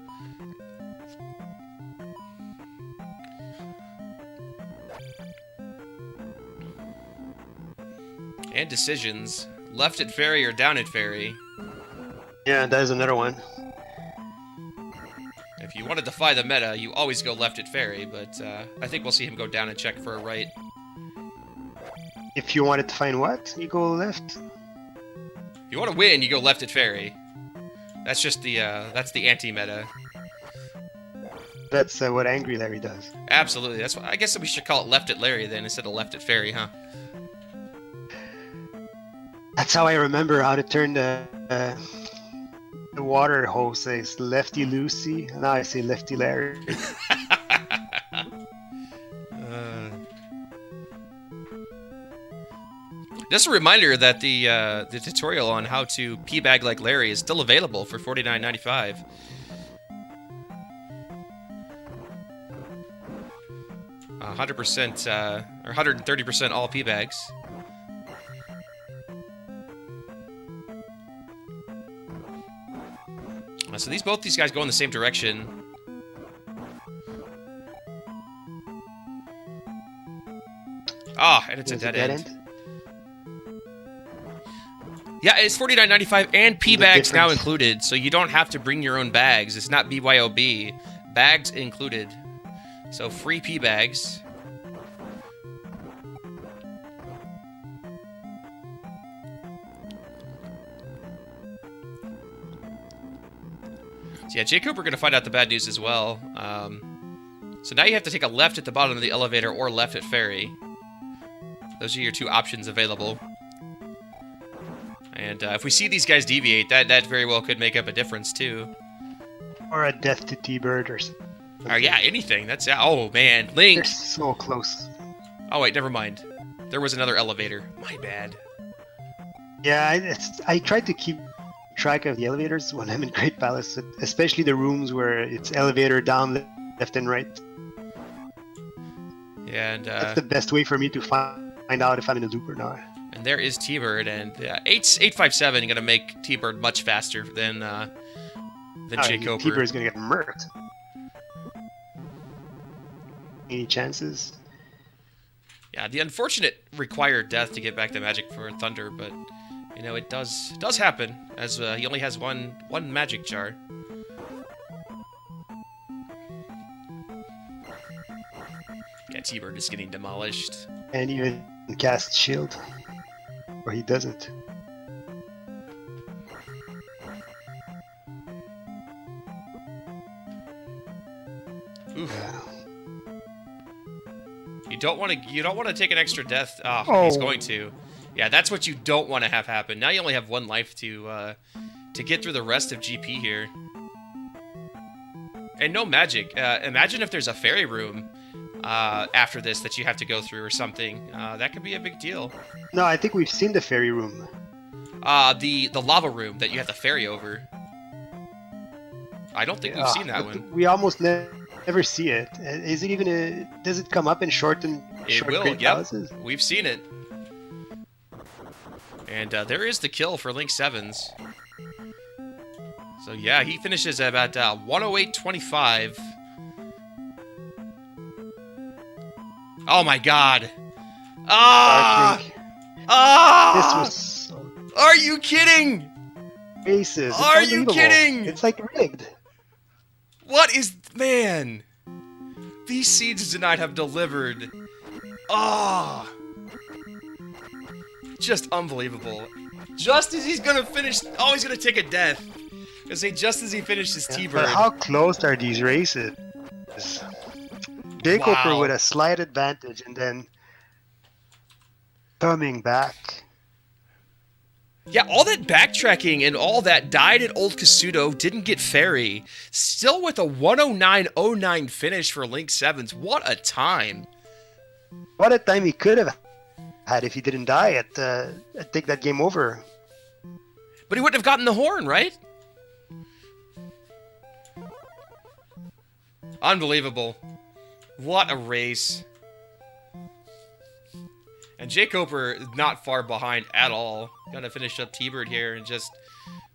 And decisions. Left at ferry or down at ferry. Yeah, that is another one. If you want to defy the meta, you always go left at ferry, but I think we'll see him go down and check for a right. If you wanted to find what, you go left. If you want to win, you go left at ferry. That's just the anti-meta. That's what Angry Larry does. Absolutely. That's why I guess we should call it left at Larry then instead of left at ferry, huh? That's how I remember how to turn the water hose. It's Lefty Lucy. Now I say Lefty Larry. Just a reminder that the tutorial on how to p-bag like Larry is still available for $49.95. 100% or 130% all p-bags. So both these guys go in the same direction. Ah, and it's a dead end. Yeah, it's $49.95 and p-bags now included, so you don't have to bring your own bags. It's not BYOB. Bags included. So free p-bags. So yeah, JKoper going to find out the bad news as well. So now you have to take a left at the bottom of the elevator or left at ferry. Those are your two options available. And if we see these guys deviate, that very well could make up a difference too. Or a death to T-Bird or something. Or yeah, anything. That's oh man, Link. They're so close. Oh wait, never mind. There was another elevator. My bad. Yeah, I tried to keep track of the elevators when I'm in Great Palace, especially the rooms where it's elevator down, left and right. Yeah, and that's the best way for me to find out if I'm in a loop or not. And there is T-Bird, and 857 gonna make T-Bird much faster than JKoper. T-Bird is gonna get murked. Any chances? Yeah, the unfortunate required death to get back the magic for Thunder, but you know it does happen as he only has one magic jar. Yeah, T-Bird is getting demolished. And even cast shield, or he doesn't. Oof. You don't want to take an extra death. Oh, he's going to. Yeah, that's what you don't want to have happen. Now you only have one life to get through the rest of GP here. And no magic. Imagine if there's a fairy room after this that you have to go through or something. That could be a big deal. No, I think we've seen the fairy room. The lava room that you have to ferry over. I don't think we've seen that one. We almost never see it. Is it even does it come up in short Great Palaces? We've seen it. And there is the kill for Link Sevens. So yeah, he finishes at about 108.25. Oh my god. This was so... Are you kidding? Faces. Are you kidding? It's like rigged. What is... Man. These seeds did not have delivered. Ah. Just unbelievable. Just as he's gonna finish... Oh, he's gonna take a death. I say just as he finishes T-Bird. But how close are these races? JKoper with a slight advantage and then coming back. Yeah, all that backtracking and all that died at Old Kasuto, didn't get Fairy. Still with a 109.09 finish for Link Sevens. What a time. What a time he could have had if he didn't die at take that game over. But he wouldn't have gotten the horn, right? Unbelievable. What a race. And JKoper not far behind at all. Gonna finish up T-Bird here and just...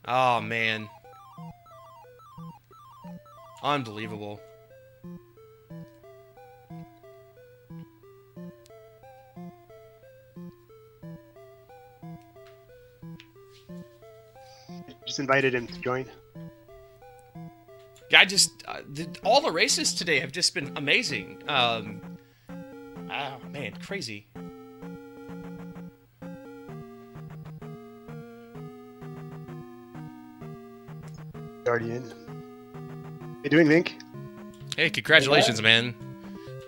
Oh, man. Unbelievable. just invited him to join. Yeah, I just all the races today have just been amazing. Oh man, crazy. Already in. How you doing, Link? Hey, congratulations, man.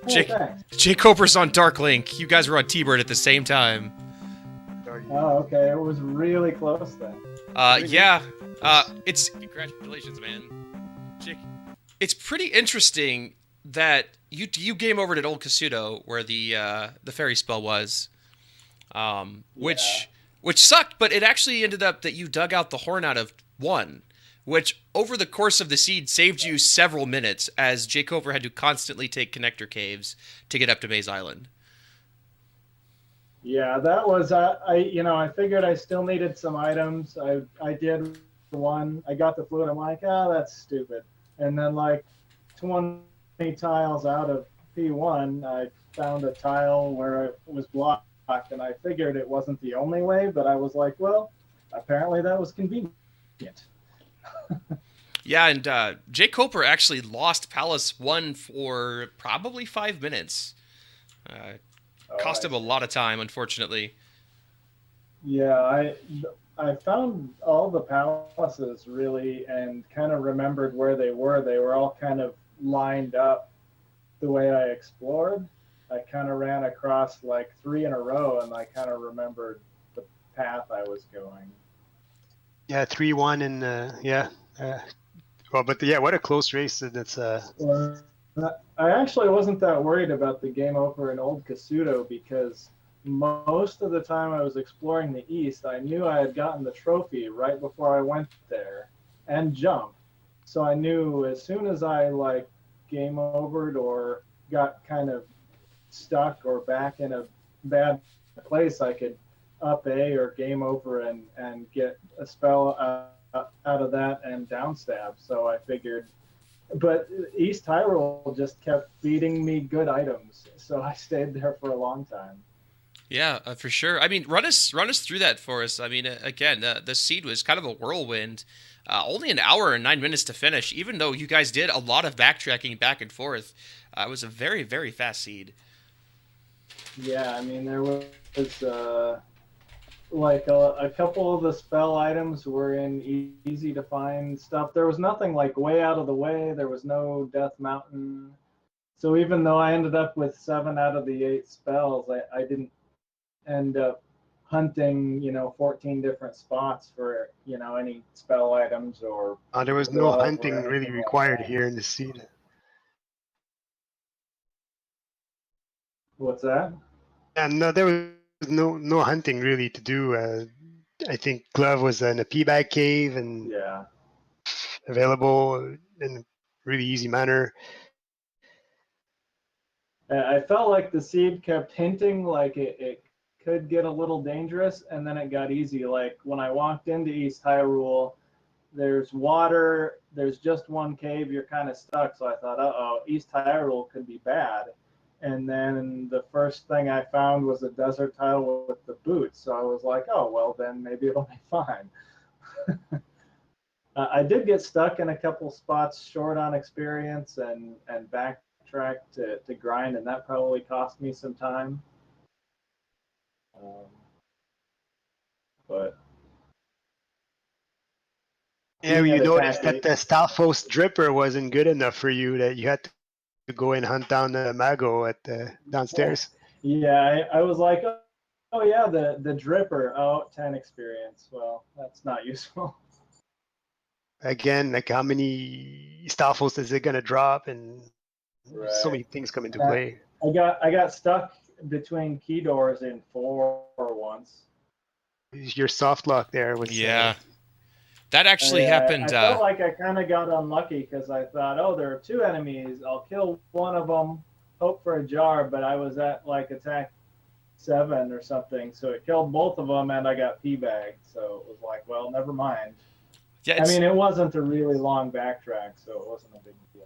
Hey, thanks. JKoper's on Dark Link. You guys were on T-Bird at the same time. Oh, okay. It was really close then. Yeah. It's congratulations, man. Jake, it's pretty interesting that you game over at Old Casuto where the fairy spell was, which sucked, but it actually ended up that you dug out the horn out of one, which over the course of the seed saved you several minutes as JKoper had to constantly take connector caves to get up to Maze Island. Yeah, that was I figured I still needed some items. I did one. I got the flute. I'm like, that's stupid. And then like 20 tiles out of P1, I found a tile where it was blocked, and I figured it wasn't the only way, but I was like, well, apparently that was convenient. Yeah, and JKoper actually lost Palace 1 for probably 5 minutes. Cost him a lot of time, unfortunately. Yeah, I found all the palaces really and kind of remembered where they were. They were all kind of lined up the way I explored. I kind of ran across like 3 in a row, and I kind of remembered the path I was going. Yeah, 3-1 and yeah. Well, but yeah, what a close race. That's Well, I actually wasn't that worried about the game over in Old Casuto because most of the time I was exploring the east, I knew I had gotten the trophy right before I went there and jumped. So I knew as soon as I like game overed or got kind of stuck or back in a bad place, I could up A or game over and get a spell out of that and downstab. So I figured, but East Hyrule just kept feeding me good items, so I stayed there for a long time. Yeah, for sure. I mean, run us through that for us. I mean, again, the seed was kind of a whirlwind. Only an hour and 9 minutes to finish, even though you guys did a lot of backtracking back and forth. It was a very, very fast seed. Yeah, I mean, there was like a couple of the spell items were in easy to find stuff. There was nothing like way out of the way. There was no Death Mountain. So even though I ended up with 7 out of the 8 spells, I didn't end up hunting 14 different spots for any spell items or there was no hunting really required here in the seed. What's that? And no, there was no hunting really to do. I think Glove was in a P-bag cave and Yeah. available in a really easy manner. I felt like the seed kept hinting like it could get a little dangerous, and then it got easy. Like when I walked into East Hyrule, there's water, there's just one cave, you're kind of stuck. So I thought, East Hyrule could be bad. And then the first thing I found was a desert tile with the boots. So I was like, oh, well, then maybe it'll be fine. I did get stuck in a couple spots short on experience and backtrack to grind, and that probably cost me some time. But Yeah, you noticed that the Stalfos Dripper wasn't good enough for you, that you had to go and hunt down the Mago at downstairs. Yeah, I was like, oh yeah, the Dripper, 10 experience. Well, that's not useful. Again, like how many Stalfos is it gonna drop, and so many things come into play. I got stuck between key doors in 4 once. Your soft lock there was that actually happened. I felt like I kind of got unlucky because I thought, oh, there are 2 enemies. I'll kill one of them, hope for a jar, but I was at like attack 7 or something, so it killed both of them, and I got P-bagged. So it was like, well, never mind. Yeah, I mean, it wasn't a really long backtrack, so it wasn't a big deal.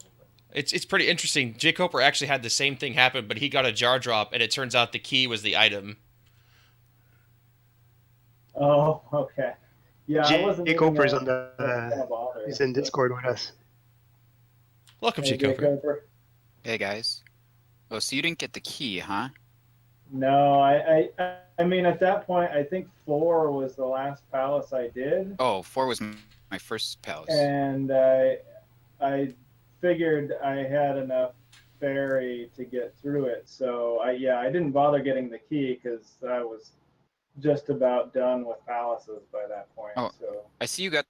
It's pretty interesting. JKoper actually had the same thing happen, but he got a jar drop, and it turns out the key was the item. Oh, okay. Yeah, I wasn't even JKoper is on gonna he's bother. in Discord with us. Welcome, Hey, JKoper. JKoper. Hey guys. Oh, so you didn't get the key, huh? No, I mean, at that point, I think 4 was the last palace I did, Oh, 4 was my first palace. and I figured I had enough fairy to get through it. So I didn't bother getting the key because I was just about done with palaces by that point. Oh, So I see you got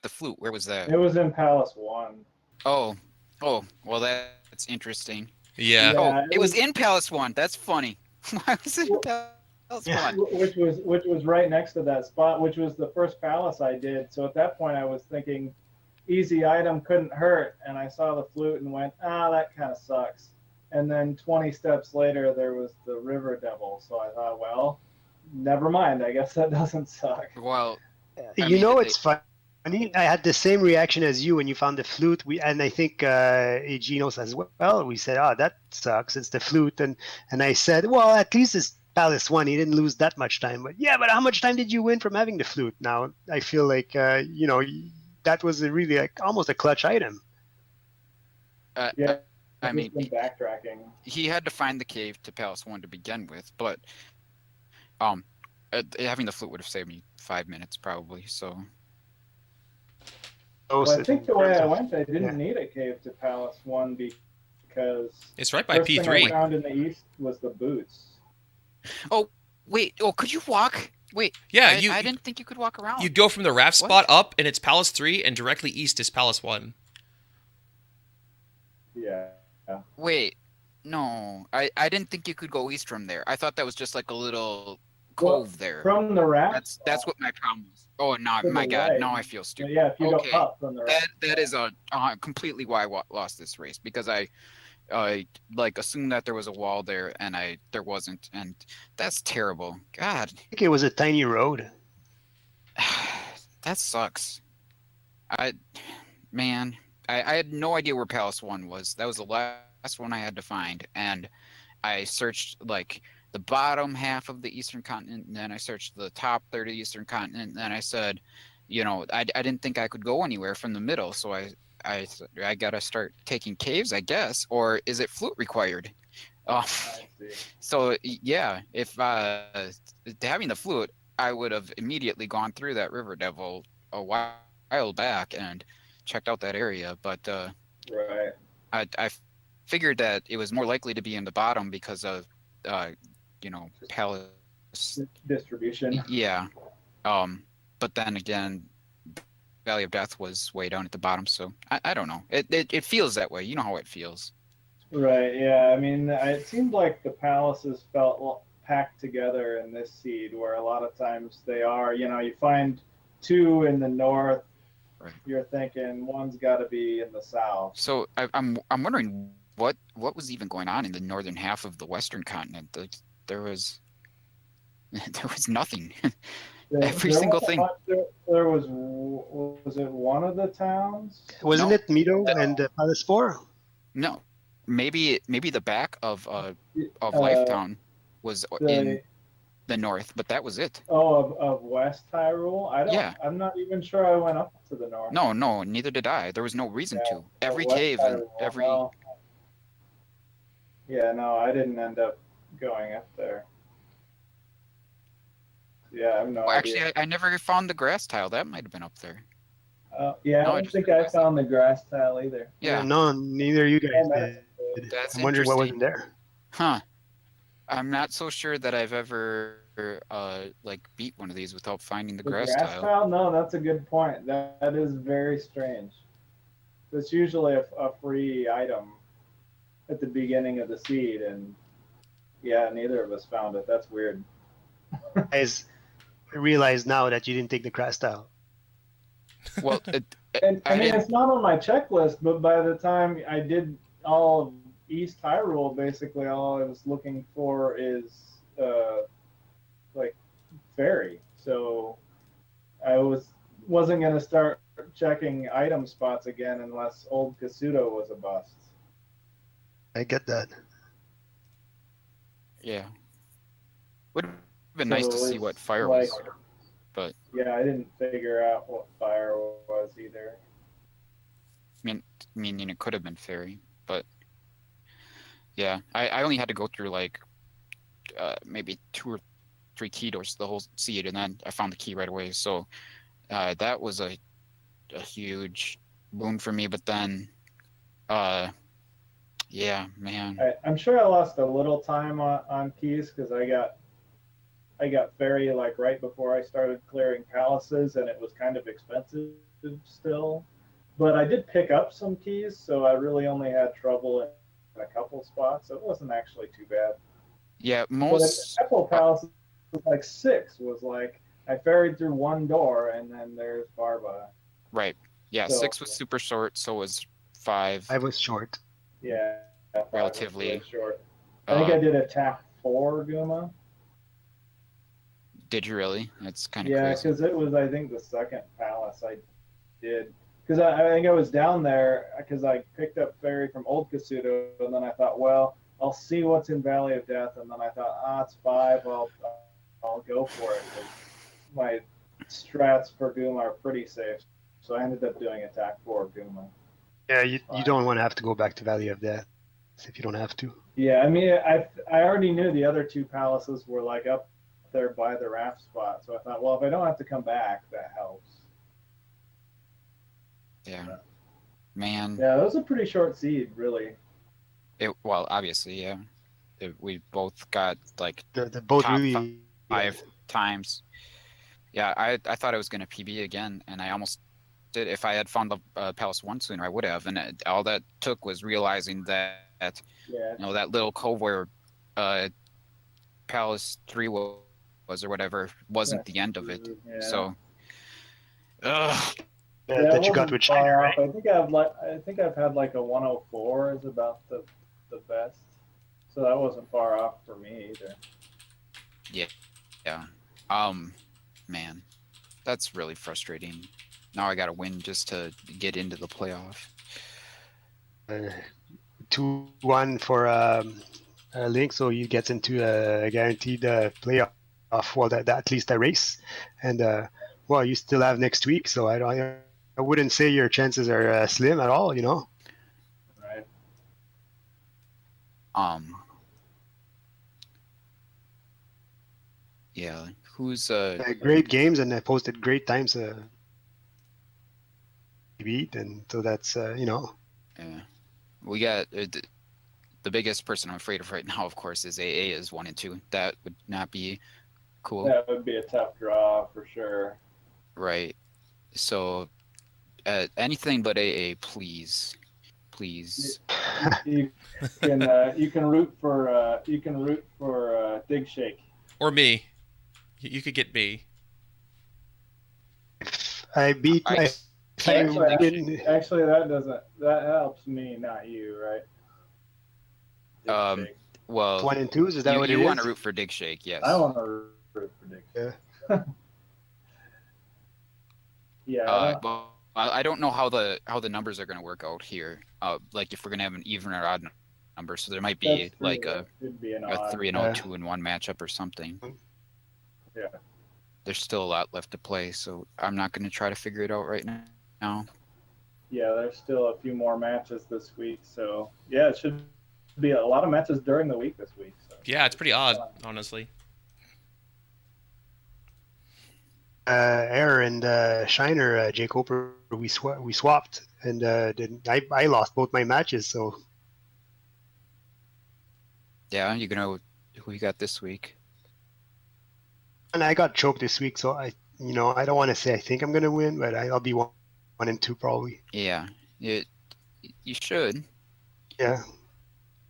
the flute. Where was that? it was in Palace 1. Oh, well that's interesting. Yeah. Oh, Yeah, it was in Palace 1. That's funny. Why was it in Palace Yeah. 1? which was right next to that spot, which was the first palace I did. So at that point, I was thinking, easy item couldn't hurt, and I saw the flute and went, that kind of sucks. And then 20 steps later, there was the river devil. So I thought, well, never mind. I guess that doesn't suck. Well, I You mean, know, they, it's funny. I had the same reaction as you when you found the flute. And I think Genos as well. We said, "Oh, that sucks. It's the flute." And I said, "Well, at least it's Palace One. He didn't lose that much time." But yeah, but how much time did you win from having the flute? Now I feel like that was a really like almost a clutch item. Yeah, I I've mean, just been backtracking. he had to find the cave to Palace 1 to begin with, but having the flute would have saved me 5 minutes probably. So Well, I think the way I went, I Yeah. didn't need a cave to Palace 1 because It's right by first thing I P3. found in the east was the boots. wait, could you walk? Wait, Yeah, I didn't think you could walk around. You go from the raft What? spot up, and it's Palace 3, and directly east is Palace 1. Yeah. Wait, no, I didn't think you could go east from there. I thought that was just like a little cove there. From the raft. That's what my problem was. Oh, no, To my the God, right. now I feel stupid. Yeah, if you Okay. go up from the raft. That is completely why I lost this race, because I like assumed that there was a wall there and there wasn't, and that's terrible. God, I think it was a tiny road. that sucks. Man, I had no idea where Palace 1 was. That was the last one I had to find, and I searched like the bottom half of the eastern continent, and then I searched the top third of the eastern continent, and then I said, I didn't think I could go anywhere from the middle, so I gotta start taking caves, I guess, or is it flute required? I see. So yeah, if having the flute, I would have immediately gone through that river devil a while back and checked out that area, but Right. I figured that it was more likely to be in the bottom because of Palace. Distribution. Yeah. But then again, Valley of Death was way down at the bottom, so I don't know. It feels that way. You know how it feels. Right. Yeah. I mean, it seemed like the palaces felt packed together in this seed, where a lot of times they are. You find 2 in the north. Right. You're thinking one's got to be in the south. So I'm wondering what was even going on in the northern half of the Western continent. There was nothing. Every single thing. There was it one of the towns? Wasn't No. it Mido and Palace 4? No, maybe the back of Lifetown was in the north, but that was it. Of West Hyrule? Yeah. I'm not even sure I went up to the north. No, neither did I. There was no reason Yeah, to. Every West cave and Hyrule, every. no. Yeah, no, I didn't end up going up there. Yeah, I have no Well, idea. actually, I never found the grass tile. That might have been up there. Yeah, No, I I don't just think did I grass found the grass tile either. Yeah. No, neither you guys did. That's I'm wondering what interesting. wasn't there. Huh. I'm not so sure that I've ever beat one of these without finding the The grass tile. No, that's a good point. That is very strange. It's usually a free item at the beginning of the seed, and yeah, neither of us found it. That's weird. Guys, I realize now that you didn't take the crash tile. Well, And I mean, didn't- it's not on my checklist, but by the time I did all of East Hyrule, basically all I was looking for is like fairy. So I wasn't gonna start checking item spots again unless Old Kasuto was a bust. I get that. yeah. Would have been nice to So see it's what fire like- was, but Yeah, I didn't figure out what fire was either. Meaning it could have been fairy, but yeah, I only had to go through like maybe 2 or 3 key doors the whole seed, and then I found the key right away. So that was a huge boon for me. But then, yeah, man, I'm sure I lost a little time on keys because I got fairy like right before I started clearing palaces, and it was kind of expensive still. But I did pick up some keys, so I really only had trouble in a couple spots. So it wasn't actually too bad. yeah, But a most couple palaces, like 6, was like I ferried through one door, and then there's Barba. right, yeah, So 6 was super short, so was 5 I was short. yeah, 5 was relatively. really short. I think I Uh, did attack 4 Guma. did you really? That's kind of Yeah, crazy. because it was I think the second palace I did. Because I think I was down there because I picked up Fairy from Old Kasuto, and then I thought, well, I'll see what's in Valley of Death, and then I thought, it's 5, I'll go for it. My strats for Guma are pretty safe, so I ended up doing attack 4 Guma. Yeah, you Fine. don't want to have to go back to Valley of Death if you don't have to. Yeah, I mean, I already knew the other 2 palaces were like up there by the raft spot, so I thought, well, if I don't have to come back, that helps. Yeah, man. Yeah, that was a pretty short seed, really. Well, obviously, yeah. We both got like The both top really 5 times. Yeah, I thought I was gonna PB again, and I almost did. If I had found the Palace 1 sooner, I would have. And all that took was realizing that Yeah. that little cove where Palace 3 was or whatever wasn't the end of it. Yeah. So, ugh. Yeah, that you got with Shiner, right? I think I've had like a 104 is about the best. So that wasn't far off for me either. Yeah. Man, that's really frustrating. Now I gotta win just to get into the playoff. 2-1 for Link, so he gets into a guaranteed playoff. Well, that at least a race, and well, you still have next week, so I wouldn't say your chances are slim at all. Right. Yeah. Who's Great games, and I posted great times. Beat, and so that's Yeah. We got the biggest person I'm afraid of right now, of course, is AA is 1 and 2. That would not be cool. That would be a tough draw for sure. Right. So anything but AA, please. Please. You can root for Dig Shake. Or me. You could get me. I beat. I I win. Actually, that helps me, not you, right? Dig Shake. Well, 1 and 2s. Is that what it is? You want to root for Dig Shake? Yes. I want to root for Dig Shake. Yeah. Yeah. Well, I don't know how the numbers are going to work out here. Like if we're going to have an even or odd number, so there might be like a 3-0, 2-1 matchup or something. Yeah. There's still a lot left to play, so I'm not going to try to figure it out right now. Yeah, there's still a few more matches this week, so yeah, it should be a lot of matches during the week this week. So. Yeah, it's pretty odd, honestly. Air and Shiner, JKoper, we swapped, and then I lost both my matches. So yeah, who you got this week? And I got choked this week, so I don't want to say I think I'm gonna win, but I'll be 1 and 2 probably. Yeah, you should. Yeah,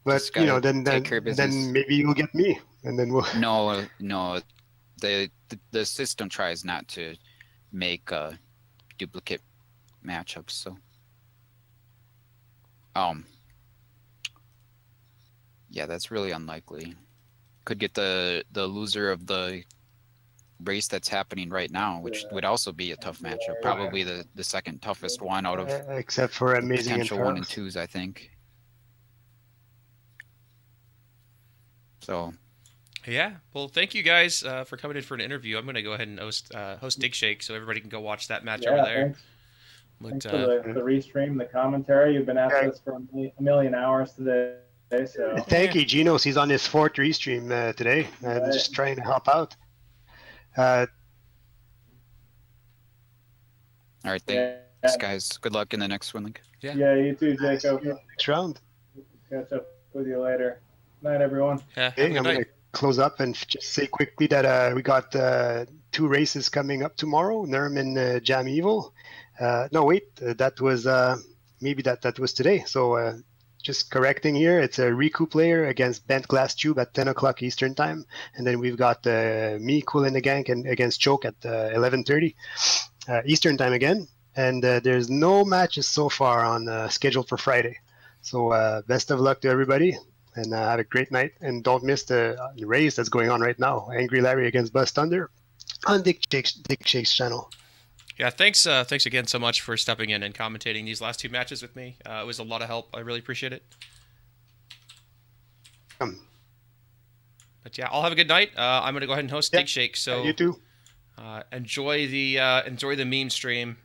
but then maybe you'll get me, and then we'll. No, the system tries not to make duplicate matchups, so yeah, that's really unlikely. Could get the loser of the race that's happening right now, which would also be a tough matchup. Probably the second toughest one out of except for amazing potential and 1 and 2s, I think. So Yeah. Well, thank you guys for coming in for an interview. I'm going to go ahead and host Dig Shake so everybody can go watch that match over Yeah, there. thanks. But Thanks for the restream, the commentary. You've been at Yeah. this for a million hours today, so Thank you, Genos. He's on his fourth restream today and Right. just trying to help out. Uh, All right, yeah, thanks, guys. Good luck in the next Swing League. yeah, you too, see you JKoper. next round. Catch up with you later. Night, everyone. Yeah, have a Okay, good I'm night. going to close up and just say quickly that we got 2 races coming up tomorrow. Nerm and Jam Evil. No, wait, that was maybe that was today. So just correcting here, it's a Riku player against Bent Glass Tube at 10 o'clock Eastern time, and then we've got me, Cool and the Gang, and against Choke at 11:30 Eastern time again. And there's no matches so far on scheduled for Friday. So best of luck to everybody, and have a great night. And don't miss the race that's going on right now. Angry Larry against Buzz Thunder on Dick Shake's channel. Yeah, thanks again so much for stepping in and commentating these last 2 matches with me. It was a lot of help. I really appreciate it. But yeah, I'll have a good night. I'm going to go ahead and host Dig Shake. So you too. enjoy the meme stream.